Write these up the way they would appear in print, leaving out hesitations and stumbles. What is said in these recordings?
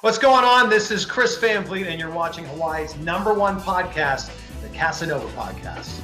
What's going on? This is Chris Van Vliet, and you're watching Hawaii's #1 podcast, the Kasanova Podcast.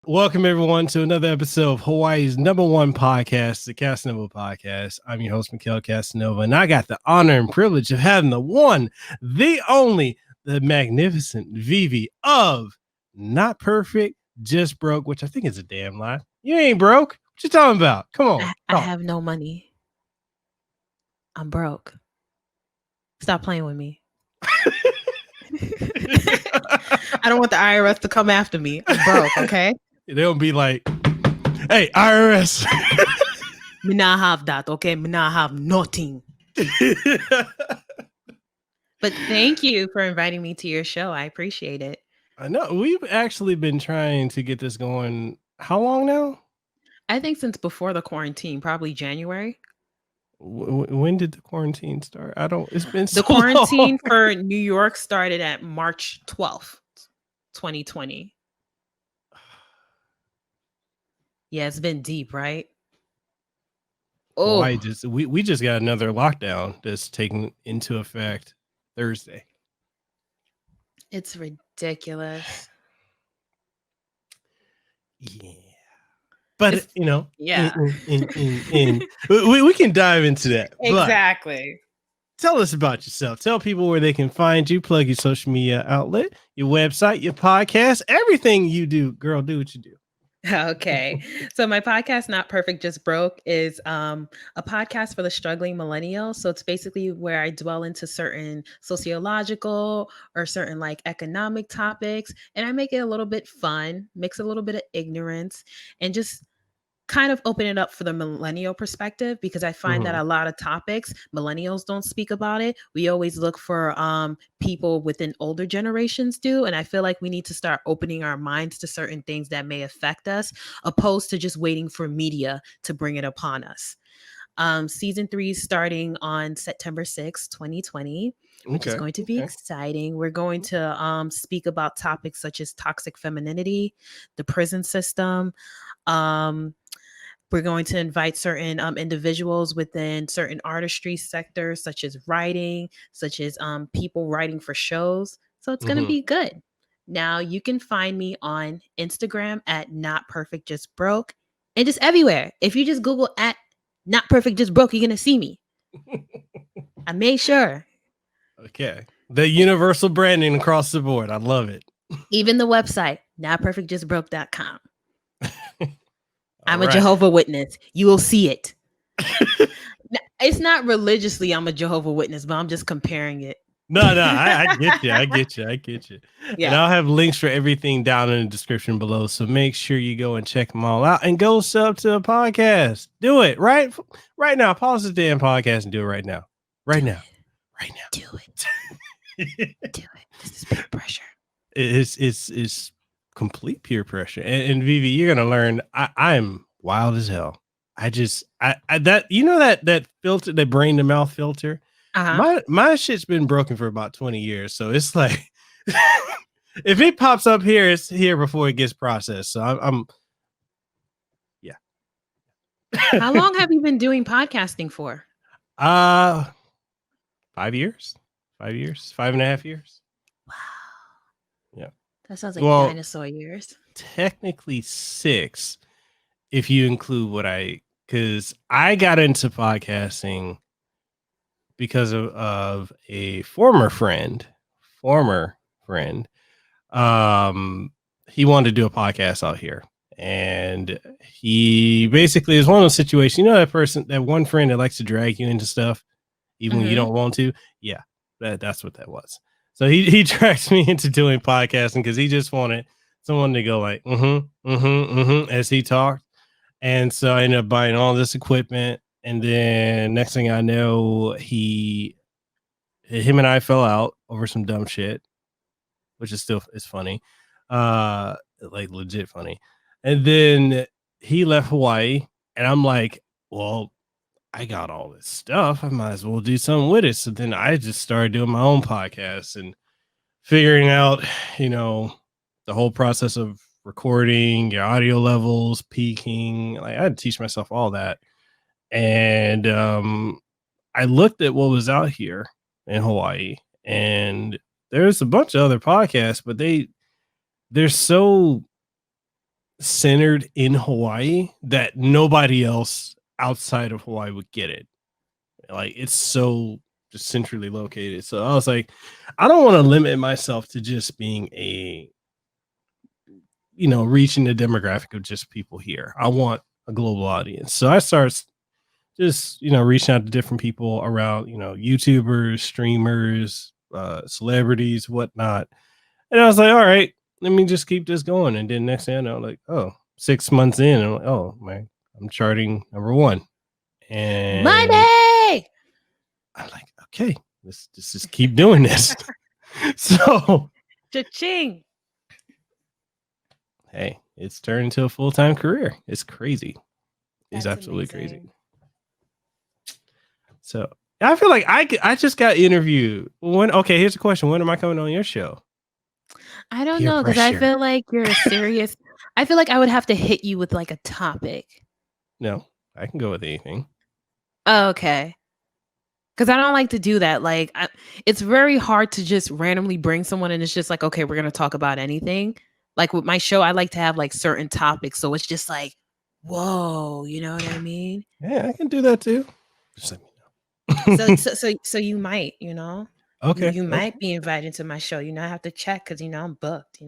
Welcome, everyone, to another episode of Hawaii's #1 podcast, the Kasanova Podcast. I'm your host, Mekel Kasanova, and I got the honor and privilege of having the one, the only, the magnificent Vivi of Not Perfect, Just Broke, which I think is a damn lie. You ain't broke. What you talking about? Come on. I have no money. I'm broke. Stop playing with me. I don't want the IRS to come after me. I'm broke, okay? They'll be like, hey, IRS. Me not have that, okay? Me not have nothing. But thank you for inviting me to your show. I appreciate it. I know. We've actually been trying to get this going. How long now? I think since before the quarantine, probably January. When did the quarantine start? It's been so The quarantine long. for New York started at March 12th, 2020. Yeah, it's been deep, right? Oh, we just got another lockdown that's taking into effect Thursday. It's ridiculous. Yeah. But yeah. We can dive into that. Exactly. Tell us about yourself. Tell people where they can find you. Plug your social media outlet, your website, your podcast, everything you do. Girl, do what you do. Okay. So my podcast, Not Perfect, Just Broke, is a podcast for the struggling millennial. So it's basically where I dwell into certain sociological or certain like economic topics, and I make it a little bit fun, mix a little bit of ignorance, and just kind of open it up for the millennial perspective, because I find that a lot of topics millennials don't speak about it. We always look for people within older generations do, and I feel like we need to start opening our minds to certain things that may affect us, opposed to just waiting for media to bring it upon us. Season 3 is starting on September 6th, 2020. Which is going to be exciting. We're going to speak about topics such as toxic femininity, the prison system. We're going to invite certain individuals within certain artistry sectors, such as writing, such as people writing for shows. So it's going to be good. Now, you can find me on Instagram at Not Perfect Just Broke, and just everywhere. If you just Google at Not Perfect Just Broke, you're going to see me. I made sure. Okay. The universal branding across the board. I love it. Even the website, notperfectjustbroke.com. I'm a Jehovah's Witness. You will see it. It's not religiously I'm a Jehovah's Witness, but I'm just comparing it. No, I get you. I get you. Yeah. And I'll have links for everything down in the description below. So make sure you go and check them all out and go sub to a podcast. Do it right now. Pause the damn podcast and do it right now. Right now. Do it. Do it. This is peer pressure. It's complete peer pressure. And Vivi, you're gonna learn. I'm wild as hell. That that filter, that brain to mouth filter. My shit's been broken for about 20 years, so it's like if it pops up here, it's here before it gets processed. So I'm yeah. How long have you been doing podcasting for? 5 years. 5.5 years. Wow. Yeah. That sounds like dinosaur years. Technically 6, if you include because I got into podcasting because of a former friend. He wanted to do a podcast out here, and he basically is one of those situations. That one friend that likes to drag you into stuff even when you don't want to. Yeah, that's what that was. So he dragged me into doing podcasting because he just wanted someone to go like as he talked. And so I ended up buying all this equipment, and then next thing I know, his him and I fell out over some dumb shit, which is funny, like legit funny. And then he left Hawaii, and I'm like, well, I got all this stuff. I might as well do something with it. So then I just started doing my own podcast and figuring out, the whole process of recording, your audio levels, peaking. Like I had to teach myself all that. And I looked at what was out here in Hawaii, and there's a bunch of other podcasts, but they're so centered in Hawaii that nobody else outside of Hawaii would get it. Like it's so just centrally located. So I was like, I don't want to limit myself to just being reaching the demographic of just people here. I want a global audience. So I started just, reaching out to different people around, YouTubers, streamers, celebrities, whatnot. And I was like, all right, let me just keep this going. And then next thing I know, like, 6 months in, I'm like, oh man, I'm charting number 1. And Money! I'm like, okay, let's just keep doing this. So Cha-ching. Hey, it's turned into a full-time career. It's crazy. It's That's absolutely amazing. crazy. So I feel like I just got interviewed. Here's the question. When am I coming on your show? I don't Peer know, because I pressure. feel like you're serious. I feel like I would have to hit you with like a topic. No, I can go with anything. Oh, okay. Because I don't like to do that. Like, it's very hard to just randomly bring someone and it's just like, okay, we're going to talk about anything. Like with my show, I like to have like certain topics. So it's just like, whoa, you know what I mean? Yeah, I can do that too. Just let me know. So you might, Okay. you might be invited to my show. I have to check because, I'm booked,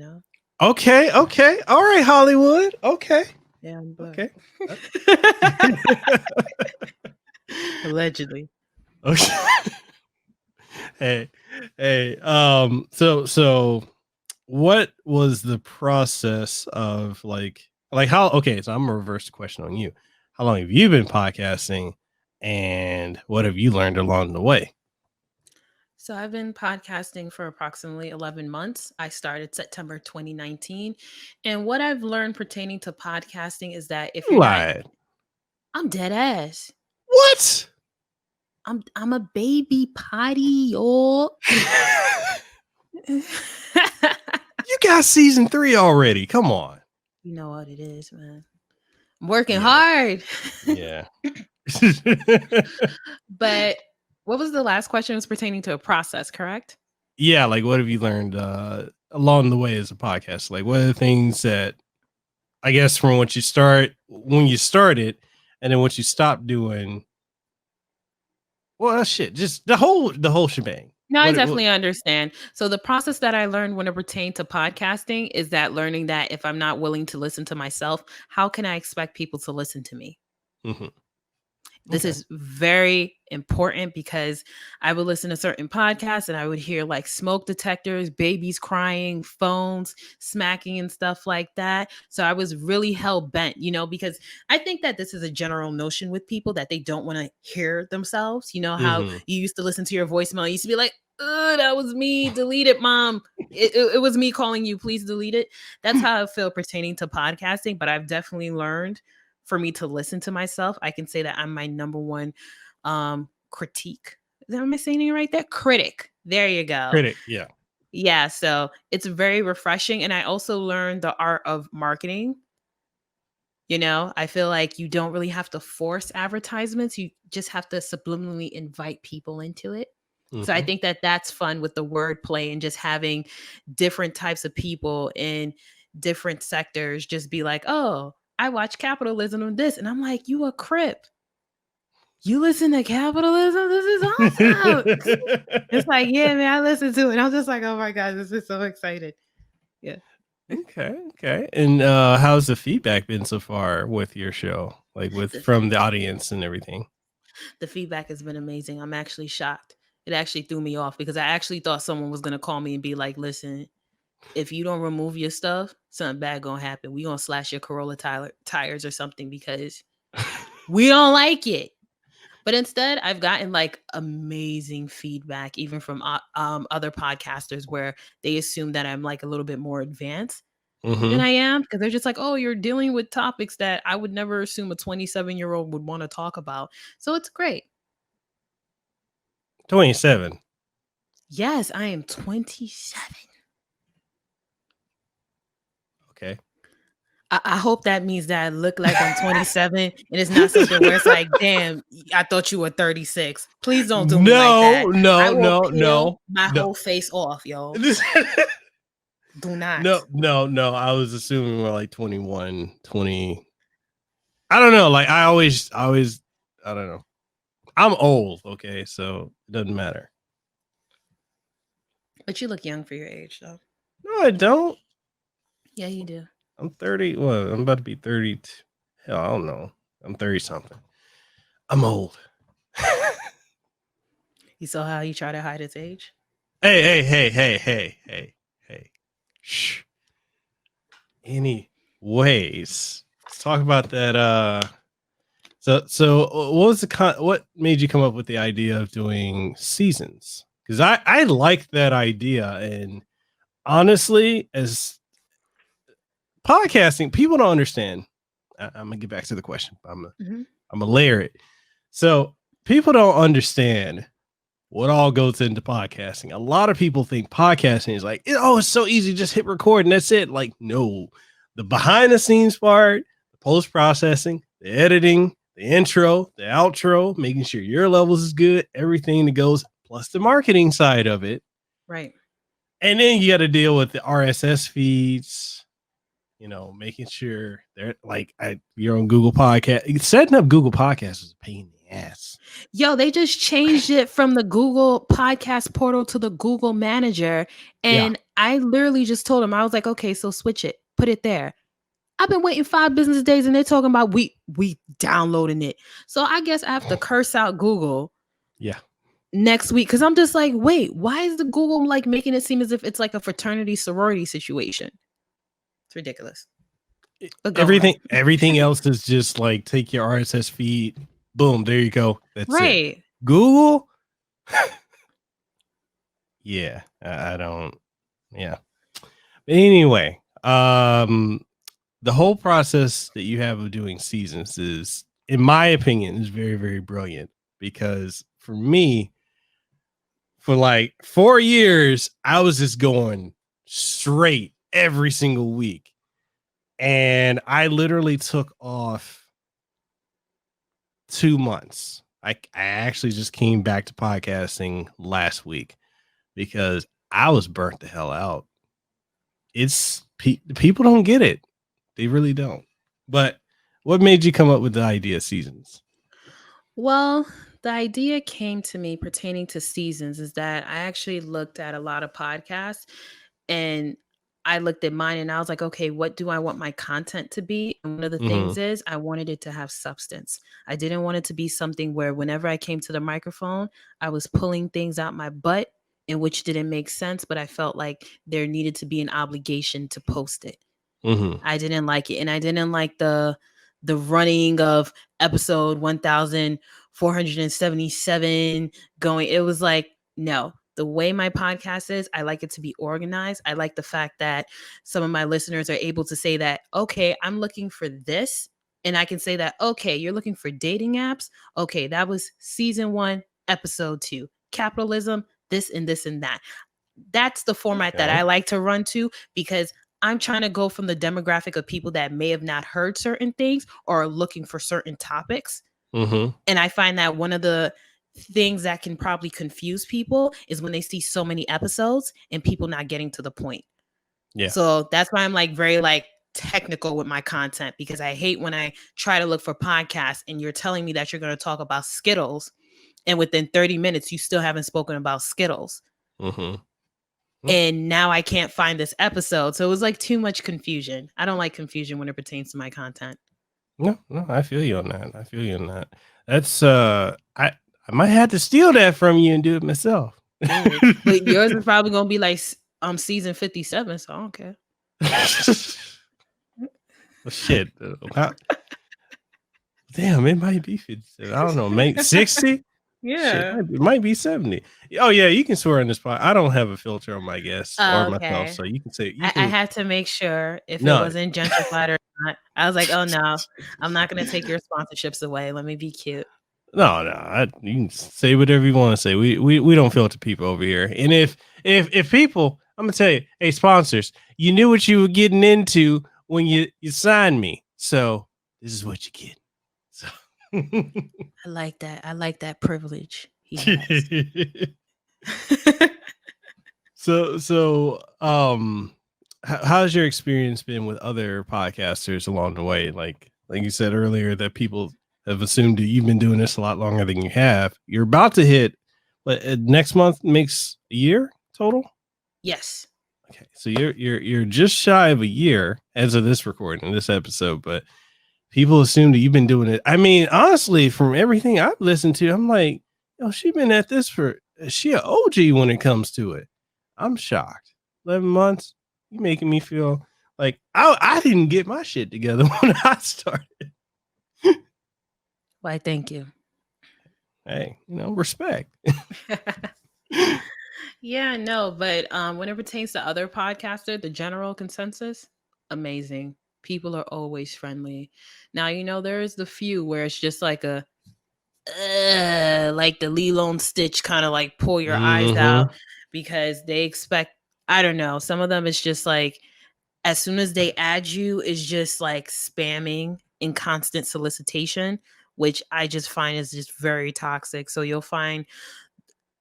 Okay. All right, Hollywood. Okay. Yeah, I'm booked. Okay. Allegedly. Okay. Hey. So what was the process of like how? Okay, so I'm gonna reverse the question on you. How long have you been podcasting, and what have you learned along the way? So I've been podcasting for approximately 11 months. I started September 2019. And what I've learned pertaining to podcasting is that if you're not, I'm dead ass. What? I'm a baby potty, y'all. You got season 3 already. Come on. You know what it is, man. I'm working hard. Yeah. But what was the last question? It was pertaining to a process, correct? Yeah, like what have you learned along the way as a podcast? Like what are the things that I guess from when you started and then what you stopped doing? Well, shit, just the whole shebang. No, I definitely understand. So the process that I learned when it pertained to podcasting is that learning that if I'm not willing to listen to myself, how can I expect people to listen to me? Mm-hmm. This is very important because I would listen to certain podcasts and I would hear like smoke detectors, babies crying, phones smacking and stuff like that. So I was really hell bent, because I think that this is a general notion with people that they don't want to hear themselves. You know how you used to listen to your voicemail, you used to be like, that was me, delete it, mom. It was me calling you, please delete it. That's how I feel pertaining to podcasting, but I've definitely learned for me to listen to myself. I can say that I'm my number one critique. Am I saying it right there? Critic. There you go. Critic, yeah. Yeah, so it's very refreshing. And I also learned the art of marketing. I feel like you don't really have to force advertisements. You just have to subliminally invite people into it. Mm-hmm. So I think that that's fun with the wordplay and just having different types of people in different sectors just be like, oh, I watch capitalism on this. And I'm like, you a Crip. You listen to capitalism? This is awesome. It's like, yeah, man, I listen to it. I'm just like, oh my God, this is so excited. Yeah. Okay. And how's the feedback been so far with your show? Like from the audience and everything? The feedback has been amazing. I'm actually shocked. It actually threw me off because I actually thought someone was going to call me and be like, listen, if you don't remove your stuff, something bad gonna happen. We gonna slash your Corolla tires or something because we don't like it. But instead, I've gotten like amazing feedback, even from other podcasters, where they assume that I'm like a little bit more advanced than I am, because they're just like, oh, you're dealing with topics that I would never assume a 27-year-old would want to talk about. So it's great. 27. Yes, I am 27. Okay. I hope that means that I look like I'm 27 and it's not something where it's like, damn, I thought you were 36. Please don't do me like that. I will peel my whole face off, yo. Do not. No. I was assuming we're like 21, 20. I don't know. Like I always, I don't know. I'm old. Okay. So it doesn't matter. But you look young for your age, though. No, I don't. Yeah, you do. I'm 30. Well, I'm about to be 30. Hell, I don't know. I'm 30 something. I'm old. You saw how he tried to hide his age? Hey. Shh. Anyways, let's talk about that. So what was what made you come up with the idea of doing seasons? Because I liked that idea, and honestly, as podcasting, people don't understand. I'm gonna get back to the question. I'm gonna layer it. So people don't understand what all goes into podcasting. A lot of people think podcasting is like, it's so easy, just hit record and that's it. Like, no, the behind the scenes part, the post processing, the editing, the intro, the outro, making sure your levels is good, everything that goes, plus the marketing side of it. Right. And then you got to deal with the RSS feeds, making sure they're like, you're on Google Podcast. Setting up Google Podcasts is a pain in the ass. Yo, they just changed it from the Google Podcast portal to the Google Manager. And I literally just told them, I was like, okay, so switch it, put it there. I've been waiting 5 business days and they're talking about we downloading it. So I guess I have to curse out Google. Yeah. Next week, because I'm just like, wait, why is the Google like making it seem as if it's like a fraternity sorority situation? It's ridiculous. Everything else is just like take your RSS feed, boom, there you go. That's right. It. Google. Yeah, I don't. Yeah. But anyway, the whole process that you have of doing seasons is, in my opinion, is very, very brilliant, because for me, for like 4 years, I was just going straight every single week. And I literally took off 2 months. I actually just came back to podcasting last week because I was burnt the hell out. It's people don't get it. They really don't. But what made you come up with the idea of seasons? Well, the idea came to me pertaining to seasons is that I actually looked at a lot of podcasts and I looked at mine and I was like, okay, what do I want my content to be? And one of the things is I wanted it to have substance. I didn't want it to be something where whenever I came to the microphone, I was pulling things out my butt in which didn't make sense, but I felt like there needed to be an obligation to post it. I didn't like it. And I didn't like the running of episode 1477 going. It was like, no, the way my podcast is, I like it to be organized. I like the fact that some of my listeners are able to say that, okay, I'm looking for this. And I can say that, okay, you're looking for dating apps. Okay, that was season 1, episode 2, capitalism, this and this and that. That's the format that I like to run to, because I'm trying to go from the demographic of people that may have not heard certain things or are looking for certain topics. And I find that one of the things that can probably confuse people is when they see so many episodes and people not getting to the point. Yeah. So that's why I'm like very like technical with my content, because I hate when I try to look for podcasts and you're telling me that you're going to talk about Skittles and within 30 minutes you still haven't spoken about Skittles. And now I can't find this episode. So it was like too much confusion. I don't like confusion when it pertains to my content. No, I feel you on that. That's I might have to steal that from you and do it myself. But yours is probably gonna be like season 57, so I don't care. Well, shit. Damn, it might be 57. I don't know, maybe 60. Shit, Yeah. it might be 70. Oh yeah, you can swear on this part. I don't have a filter on my guests or myself, Okay. so you can say you I can. had to make sure if it No. wasn't gentrified or not. I was like, oh no, I'm not gonna take your sponsorships away. Let me be cute. No. You can say whatever you want to say. We don't filter people over here. And if people, I'm gonna tell you, hey sponsors, you knew what you were getting into when you signed me. So this is what you get. So I like that. I like that privilege he has. so how's your experience been with other podcasters along the way? Like you said earlier, that people have assumed that you've been doing this a lot longer than you have. You're about to hit, but next month makes a year total. Yes. Okay, so you're just shy of a year as of this recording, this episode, but people assume that you've been doing it. I mean, honestly, from everything I've listened to, I'm like, yo, she's been at this for she an OG when it comes to it. I'm shocked. 11 months, you making me feel like I didn't get my shit together when I started. Why, thank you. Hey, respect. Yeah, no, but when it pertains to other podcasters, the general consensus, amazing. People are always friendly. Now, there's the few where it's just like like the Lilo and Stitch kind of like pull your eyes out because they expect, I don't know, some of them it's just like as soon as they add you, it's just like spamming and constant solicitation, which I just find is just very toxic. So you'll find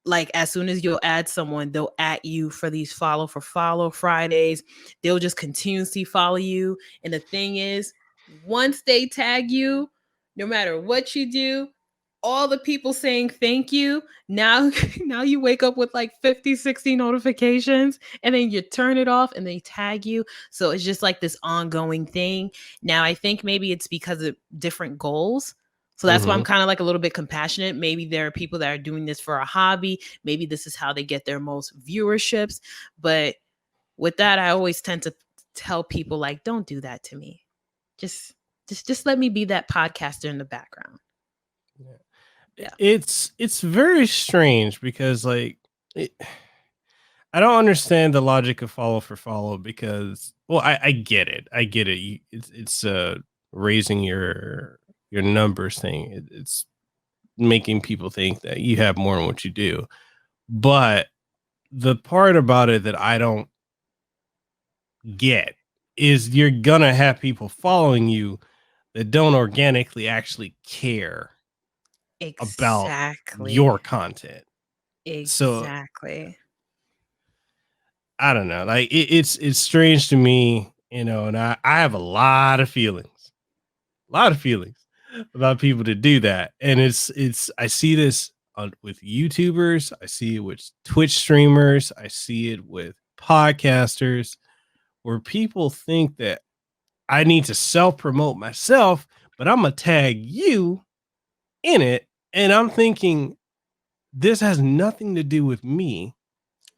like as soon as you'll add someone, they'll at you for these follow Fridays. They'll just continuously follow you. And the thing is, once they tag you, no matter what you do, all the people saying thank you, now now you wake up with like 50, 60 notifications and then you turn it off and they tag you. So it's just like this ongoing thing. Now I think maybe it's because of different goals. So that's why I'm kind of like a little bit compassionate. Maybe there are people that are doing this for a hobby. Maybe this is how they get their most viewerships. But with that, I always tend to tell people like, don't do that to me. Just let me be that podcaster in the background. Yeah. It's very strange because I don't understand the logic of follow for follow because I get it. It's raising your numbers thing. It's making people think that you have more than what you do. But the part about it that I don't get is you're gonna have people following you that don't organically actually care about your content. Exactly. So I don't know. Like it's strange to me, and I have a lot of feelings about people to do that. And it's I see this with YouTubers, I see it with Twitch streamers, I see it with podcasters, where people think that I need to self promote myself, but I'm gonna tag you in it, and I'm thinking this has nothing to do with me.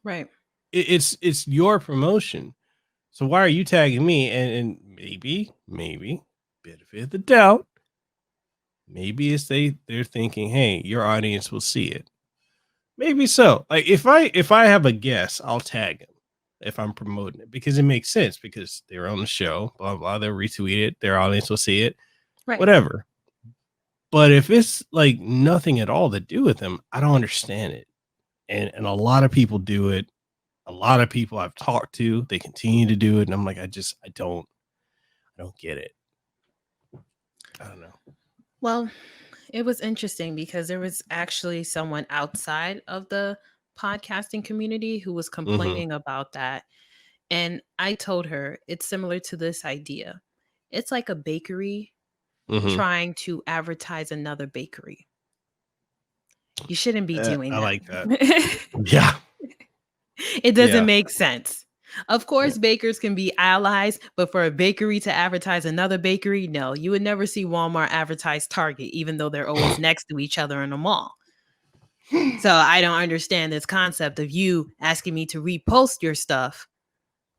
Right. It's your promotion. So why are you tagging me? And maybe benefit of the doubt. Maybe it's they're thinking, hey, your audience will see it. Maybe so. Like if I have a guest, I'll tag them if I'm promoting it because it makes sense because they're on the show, blah blah. They'll retweet it, their audience will see it, right. Whatever. But if it's like nothing at all to do with them, I don't understand it. And a lot of people do it. A lot of people I've talked to, they continue to do it, and I'm like, I don't get it. I don't know. Well, it was interesting because there was actually someone outside of the podcasting community who was complaining about that. And I told her it's similar to this idea. It's like a bakery trying to advertise another bakery. You shouldn't be doing I that. like that. Yeah. It doesn't make sense. Of course, bakers can be allies, but for a bakery to advertise another bakery, no, you would never see Walmart advertise Target, even though they're always next to each other in a mall. So I don't understand this concept of you asking me to repost your stuff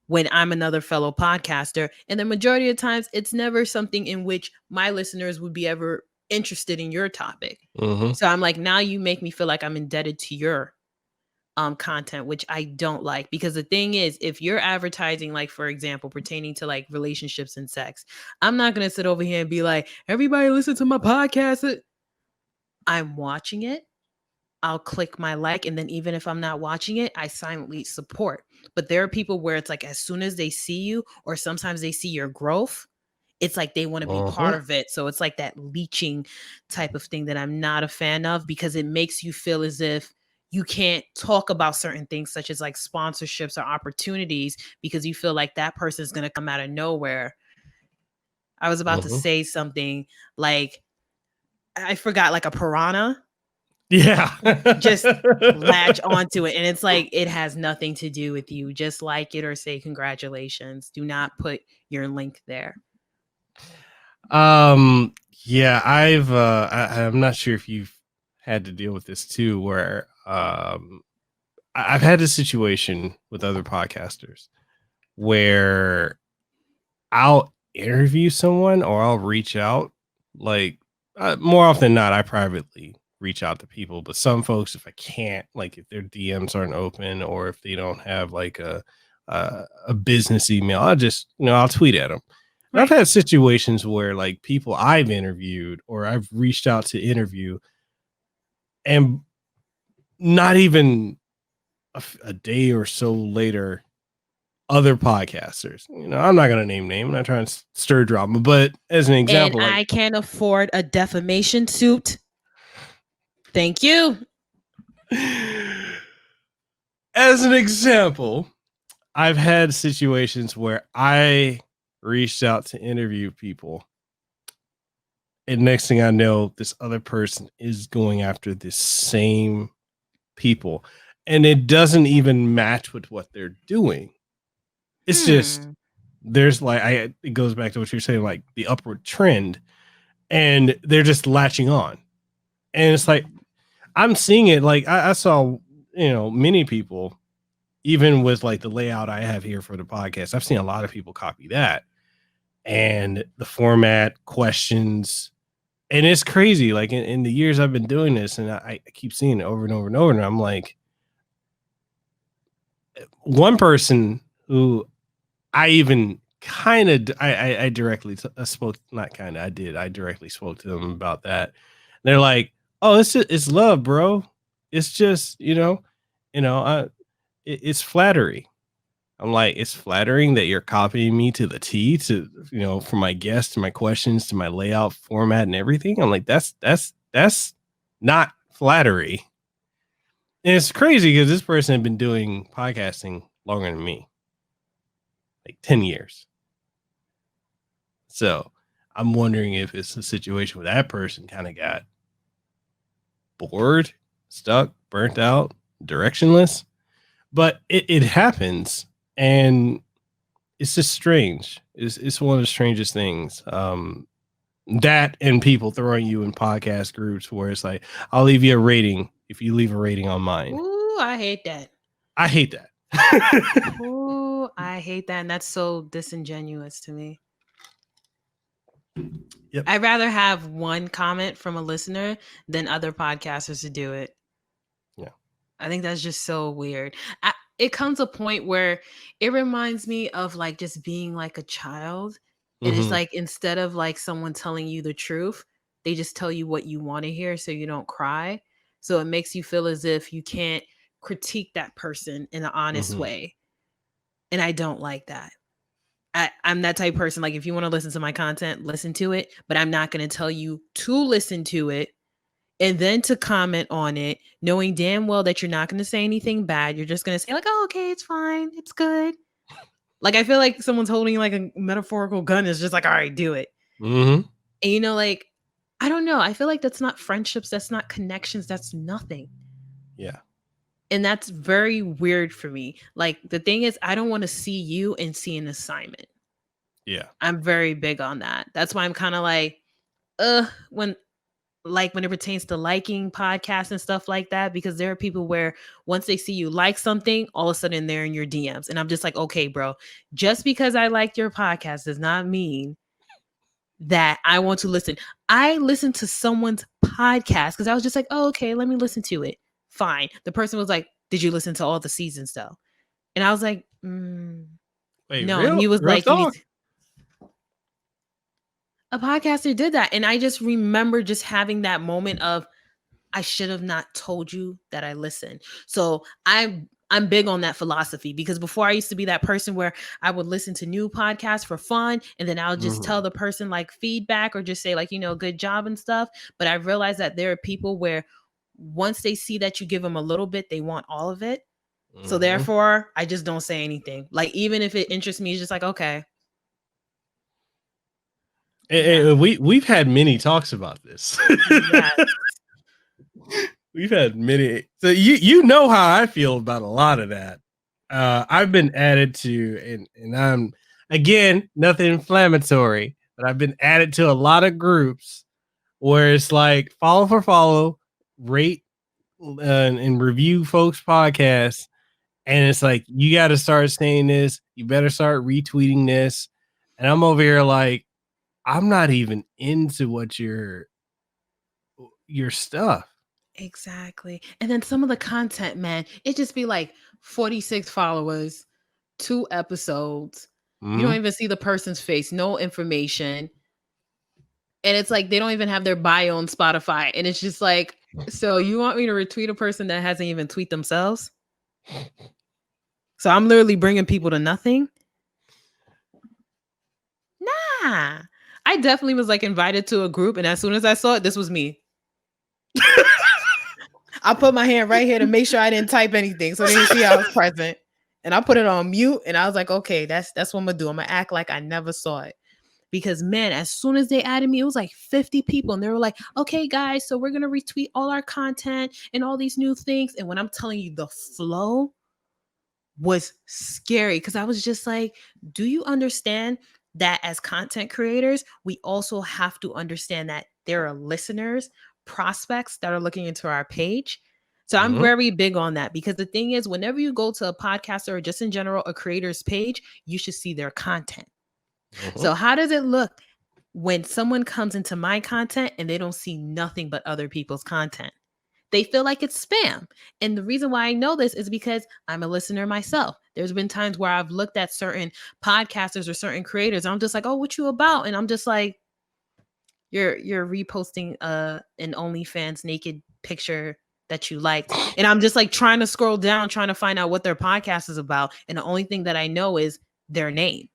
when I'm another fellow podcaster. And the majority of times, it's never something in which my listeners would be ever interested in your topic. Mm-hmm. So I'm like, now you make me feel like I'm indebted to your content, which I don't like, because the thing is, if you're advertising, like, for example, pertaining to like relationships and sex, I'm not going to sit over here and be like, everybody listen to my podcast. I'm watching it. I'll click my like, and then even if I'm not watching it, I silently support. But there are people where it's like, as soon as they see you, or sometimes they see your growth, it's like they want to be part of it. So it's like that leeching type of thing that I'm not a fan of, because it makes you feel as if you can't talk about certain things, such as like sponsorships or opportunities, because you feel like that person is going to come out of nowhere. I was about to say something like, I forgot, like a piranha. Yeah. Just latch onto it. And it's like, it has nothing to do with you. Just like it or say congratulations. Do not put your link there. Yeah, I'm not sure if you've had to deal with this too, where I've had a situation with other podcasters where I'll interview someone or I'll reach out, like more often than not, I privately reach out to people, but some folks, if I can't, like if their DMs aren't open or if they don't have like a business email, I'll just, I'll tweet at them. And I've had situations where like people I've interviewed or I've reached out to interview, and not even a day or so later, other podcasters, I'm not going to name name, I'm not trying to stir drama, but as an example, and I can't afford a defamation suit. Thank you. As an example, I've had situations where I reached out to interview people, and next thing I know, this other person is going after the same people, and it doesn't even match with what they're doing. It's just, there's like, it goes back to what you're saying, like the upward trend, and they're just latching on. And it's like, I'm seeing it. Like I saw, many people, even with like the layout I have here for the podcast, I've seen a lot of people copy that, and the format, questions, and it's crazy. Like in the years I've been doing this, and I keep seeing it over and over and over, and I'm like, one person who I even kind of, I directly spoke, not kind of, I directly spoke to them about that. And they're like, oh, it's love, bro. It's just, it's flattery. I'm like, it's flattering that you're copying me to the T, to, from my guests, to my questions, to my layout, format, and everything. I'm like, that's not flattery. And it's crazy because this person had been doing podcasting longer than me, like 10 years. So I'm wondering if it's a situation where that person kind of got bored, stuck, burnt out, directionless. But it happens, and it's just strange. It's one of the strangest things. That and people throwing you in podcast groups where it's like, I'll leave you a rating if you leave a rating on mine. Ooh, I hate that. I hate that. Ooh, I hate that. And that's so disingenuous to me. Yep. I'd rather have one comment from a listener than other podcasters to do it. Yeah. I think that's just so weird. It comes a point where it reminds me of like just being like a child. And it's like, instead of like someone telling you the truth, they just tell you what you want to hear so you don't cry. So it makes you feel as if you can't critique that person in an honest way. And I don't like that. I'm that type of person. Like, if you want to listen to my content, listen to it. But I'm not going to tell you to listen to it and then to comment on it, knowing damn well that you're not going to say anything bad. You're just going to say like, oh, okay, it's fine. It's good. Like, I feel like someone's holding like a metaphorical gun. Is just like, all right, do it. And like, I don't know. I feel like that's not friendships. That's not connections. That's nothing. Yeah. And that's very weird for me. Like, the thing is, I don't want to see you and see an assignment. Yeah. I'm very big on that. That's why I'm kind of like, when it pertains to liking podcasts and stuff like that, because there are people where once they see you like something, all of a sudden they're in your DMs. And I'm just like, okay, bro, just because I liked your podcast does not mean that I want to listen. I listened to someone's podcast because I was just like, oh, okay, let me listen to it. Fine. The person was like, did you listen to all the seasons though? And I was like, Wait, no. And he was real like, you need talk? to. A podcaster did that. And I just remember just having that moment of, I should have not told you that I listen. So I'm big on that philosophy, because before I used to be that person where I would listen to new podcasts for fun, and then I'll just tell the person like feedback or just say like, good job and stuff. But I realized that there are people where once they see that you give them a little bit, they want all of it. So therefore, I just don't say anything. Like, even if it interests me, it's just like, okay. We've had many talks about this. Yes. We've had many. So you know how I feel about a lot of that. I've been added to, and I'm, again, nothing inflammatory, but I've been added to a lot of groups where it's like follow for follow, rate and review folks' podcasts. And it's like, you got to start saying this. You better start retweeting this. And I'm over here like, I'm not even into what your stuff. Exactly. And then some of the content, man, it just be like 46 followers, 2 episodes. You don't even see the person's face, no information. And it's like they don't even have their bio on Spotify. And it's just like, so you want me to retweet a person that hasn't even tweeted themselves? So I'm literally bringing people to nothing? Nah. I definitely was like invited to a group, and as soon as I saw it, this was me. I put my hand right here to make sure I didn't type anything, so they didn't see I was present. And I put it on mute, and I was like, okay, that's what I'm gonna do. I'm gonna act like I never saw it. Because, man, as soon as they added me, it was like 50 people, and they were like, okay, guys, so we're gonna retweet all our content and all these new things. And when I'm telling you, the flow was scary, because I was just like, do you understand that as content creators, we also have to understand that there are listeners, prospects that are looking into our page? So I'm very big on that, because the thing is, whenever you go to a podcaster or just in general a creator's page, you should see their content. So how does it look when someone comes into my content and they don't see nothing but other people's content? They feel like it's spam. And the reason why I know this is because I'm a listener myself. There's been times where I've looked at certain podcasters or certain creators. I'm just like, oh, what you about? And I'm just like, you're reposting an OnlyFans naked picture that you liked. And I'm just like trying to scroll down, trying to find out what their podcast is about. And the only thing that I know is their name.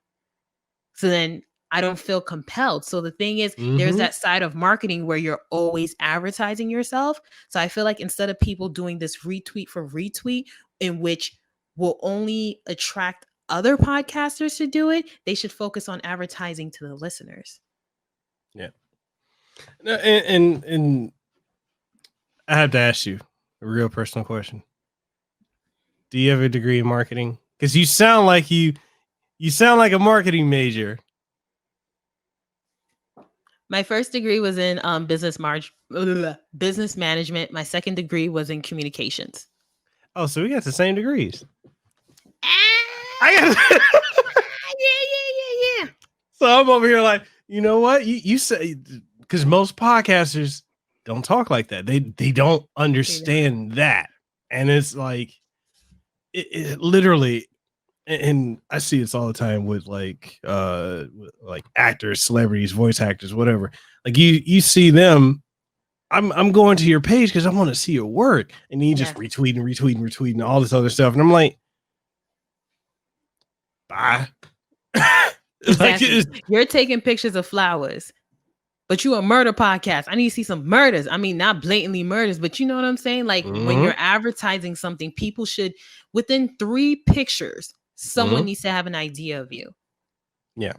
So then I don't feel compelled. So the thing is, there's that side of marketing where you're always advertising yourself. So I feel like instead of people doing this retweet for retweet, in which will only attract other podcasters to do it, they should focus on advertising to the listeners. Yeah. And I have to ask you a real personal question. Do you have a degree in marketing? Because you sound like you sound like a marketing major. My first degree was in business management. My second degree was in communications. Oh, so we got the same degrees. Yeah. So I'm over here like, you know what? You say, because most podcasters don't talk like that. They don't understand that. And it's like, it literally, and I see this all the time with like actors, celebrities, voice actors, whatever. Like you see them. I'm going to your page because I want to see your work, and you just retweeting and all this other stuff, and I'm like, bye. Exactly. Like, you're taking pictures of flowers, but you a murder podcast. I need to see some murders. I mean, not blatantly murders, but you know what I'm saying? Like when you're advertising something, people should, within 3 pictures, someone needs to have an idea of you. Yeah.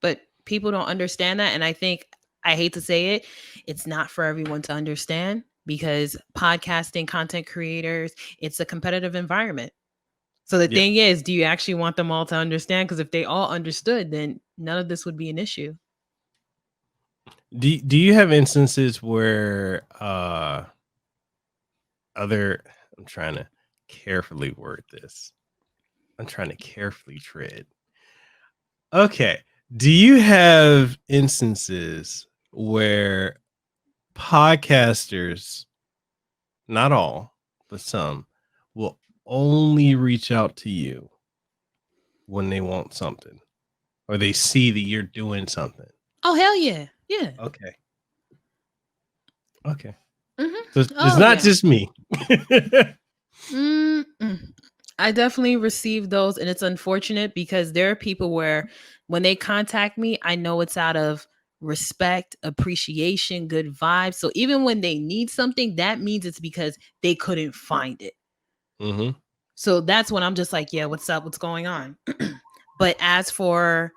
But people don't understand that. And I think, I hate to say it, it's not for everyone to understand, because podcasting, content creators, it's a competitive environment. So the thing is, do you actually want them all to understand? Because if they all understood, then none of this would be an issue. Do you have instances where I'm trying to carefully word this. I'm trying to carefully tread. Okay. Do you have instances where podcasters, not all, but some, will only reach out to you when they want something or they see that you're doing something? Oh hell yeah, yeah. Okay. Okay. Mm-hmm. So it's Oh not yeah. just me. I definitely received those, and it's unfortunate because there are people where when they contact me, I know it's out of respect, appreciation, good vibes. So even when they need something, that means it's because they couldn't find it. Mm-hmm. So that's when I'm just like, yeah, what's up? What's going on? But as for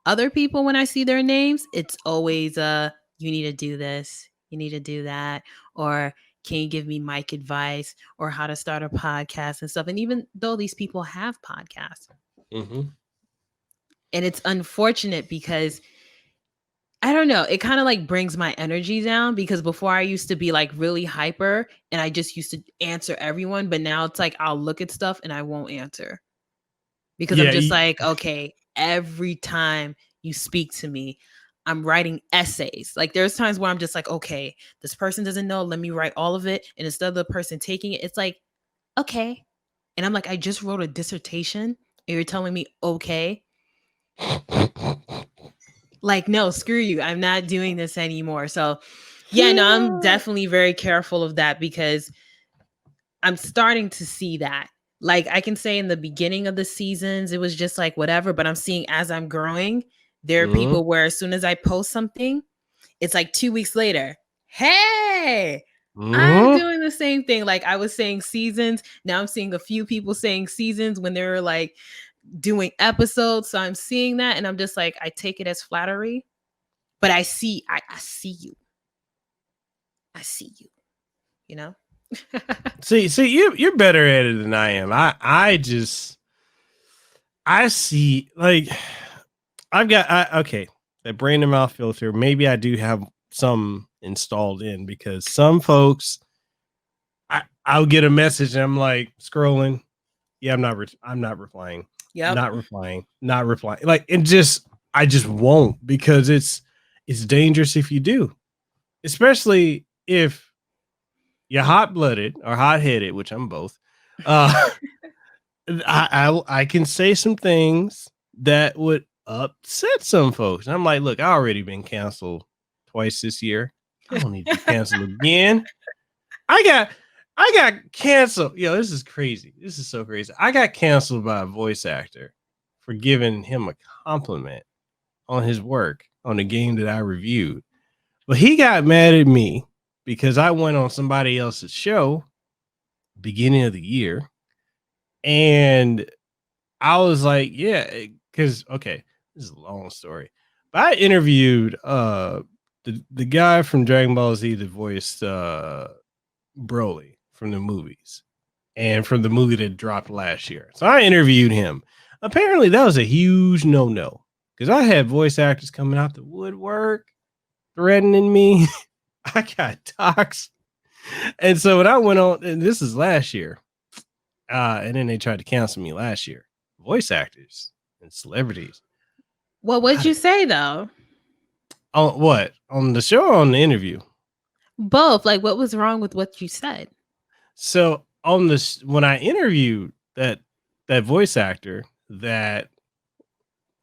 other people, when I see their names, it's always you need to do this, you need to do that, or can you give me mic advice or how to start a podcast and stuff. And even though these people have podcasts, Mm-hmm. and it's unfortunate because I don't know, it kind of like brings my energy down because before I used to be like really hyper and I just used to answer everyone, but now it's like I'll look at stuff and I won't answer because I'm Yeah. just like, okay, every time you speak to me, I'm writing essays. Like there's times where I'm just like, okay, this person doesn't know, let me write all of it. And instead of the person taking it, it's like, okay. And I'm like, I just wrote a dissertation and you're telling me, okay. Like, no, screw you. I'm not doing this anymore. So yeah, no, I'm definitely very careful of that because I'm starting to see that. Like I can say in the beginning of the seasons, it was just like whatever, but I'm seeing as I'm growing, there are Mm-hmm. people where as soon as I post something, it's like 2 weeks later, hey, I'm Mm-hmm. doing the same thing. Like I was saying seasons. Now I'm seeing a few people saying seasons when they're like doing episodes. So I'm seeing that and I'm just like, I take it as flattery, but I see you. I see you, you know? See, you're better at it than I am. I see like okay, that brain and mouth filter. Maybe I do have some installed in because some folks, I'll get a message and I'm like scrolling. Yeah, I'm not replying. Yep. Not replying. Like I just won't because it's dangerous if you do, especially if you're hot blooded or hot headed, which I'm both. Uh, I can say some things that would upset some folks. And I'm like, look, I already been canceled twice this year. I don't need to be canceled again. I got canceled. Yo, this is crazy. This is so crazy. I got canceled by a voice actor for giving him a compliment on his work on the game that I reviewed. But he got mad at me because I went on somebody else's show beginning of the year and I was like, yeah, because okay, this is a long story. But I interviewed the guy from Dragon Ball Z that voiced Broly from the movies and from the movie that dropped last year. So I interviewed him. Apparently, that was a huge no because I had voice actors coming out the woodwork threatening me. I got doxxed. And so when I went on, and this is last year, and then they tried to cancel me last year. Voice actors and celebrities. Well, what'd you say though? On what? On the show or on the interview? Both. Like, what was wrong with what you said? So on this, when I interviewed that voice actor, that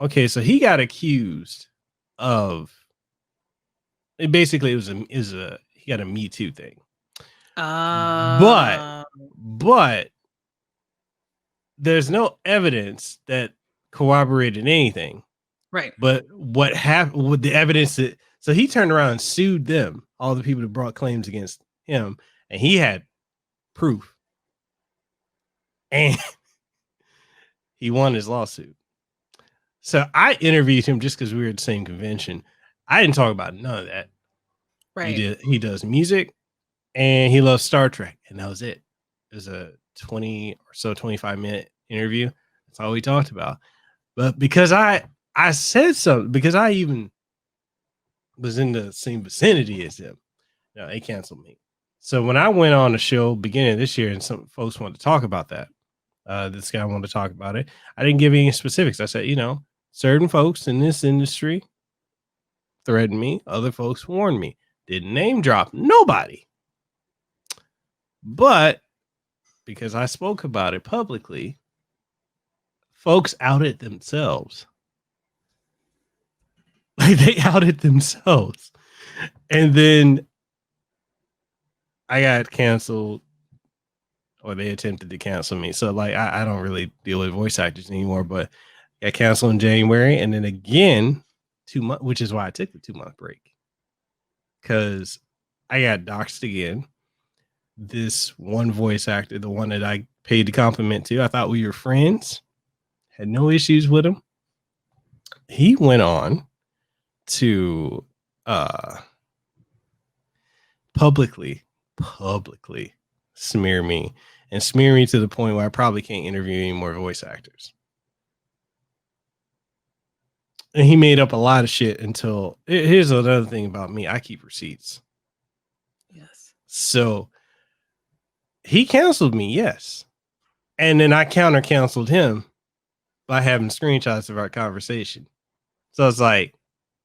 okay, so he got accused of basically it was a he got a Me Too thing. But there's no evidence that corroborated anything. Right. But what happened with the evidence that so he turned around and sued them, all the people that brought claims against him, and he had proof. And he won his lawsuit. So I interviewed him just because we were at the same convention. I didn't talk about none of that. Right. He does music and he loves Star Trek, and that was it. It was a 20 or so 25-minute interview. That's all we talked about. But because I said something, because I even was in the same vicinity as him, no, they canceled me. So when I went on the show beginning of this year and some folks wanted to talk about that, this guy wanted to talk about it. I didn't give any specifics. I said, certain folks in this industry threatened me. Other folks warned me. Didn't name drop nobody. But because I spoke about it publicly, folks outed themselves. Like they outed themselves. And then I got canceled, or they attempted to cancel me. So like I don't really deal with voice actors anymore, but I got canceled in January, and then again 2 months, which is why I took the 2-month break. Because I got doxxed again. This one voice actor, the one that I paid the compliment to, I thought we were friends, had no issues with him. He went on to publicly smear me to the point where I probably can't interview any more voice actors. And he made up a lot of shit until here's another thing about me. I keep receipts. Yes. So he canceled me, yes. And then I counter canceled him by having screenshots of our conversation. So it's like,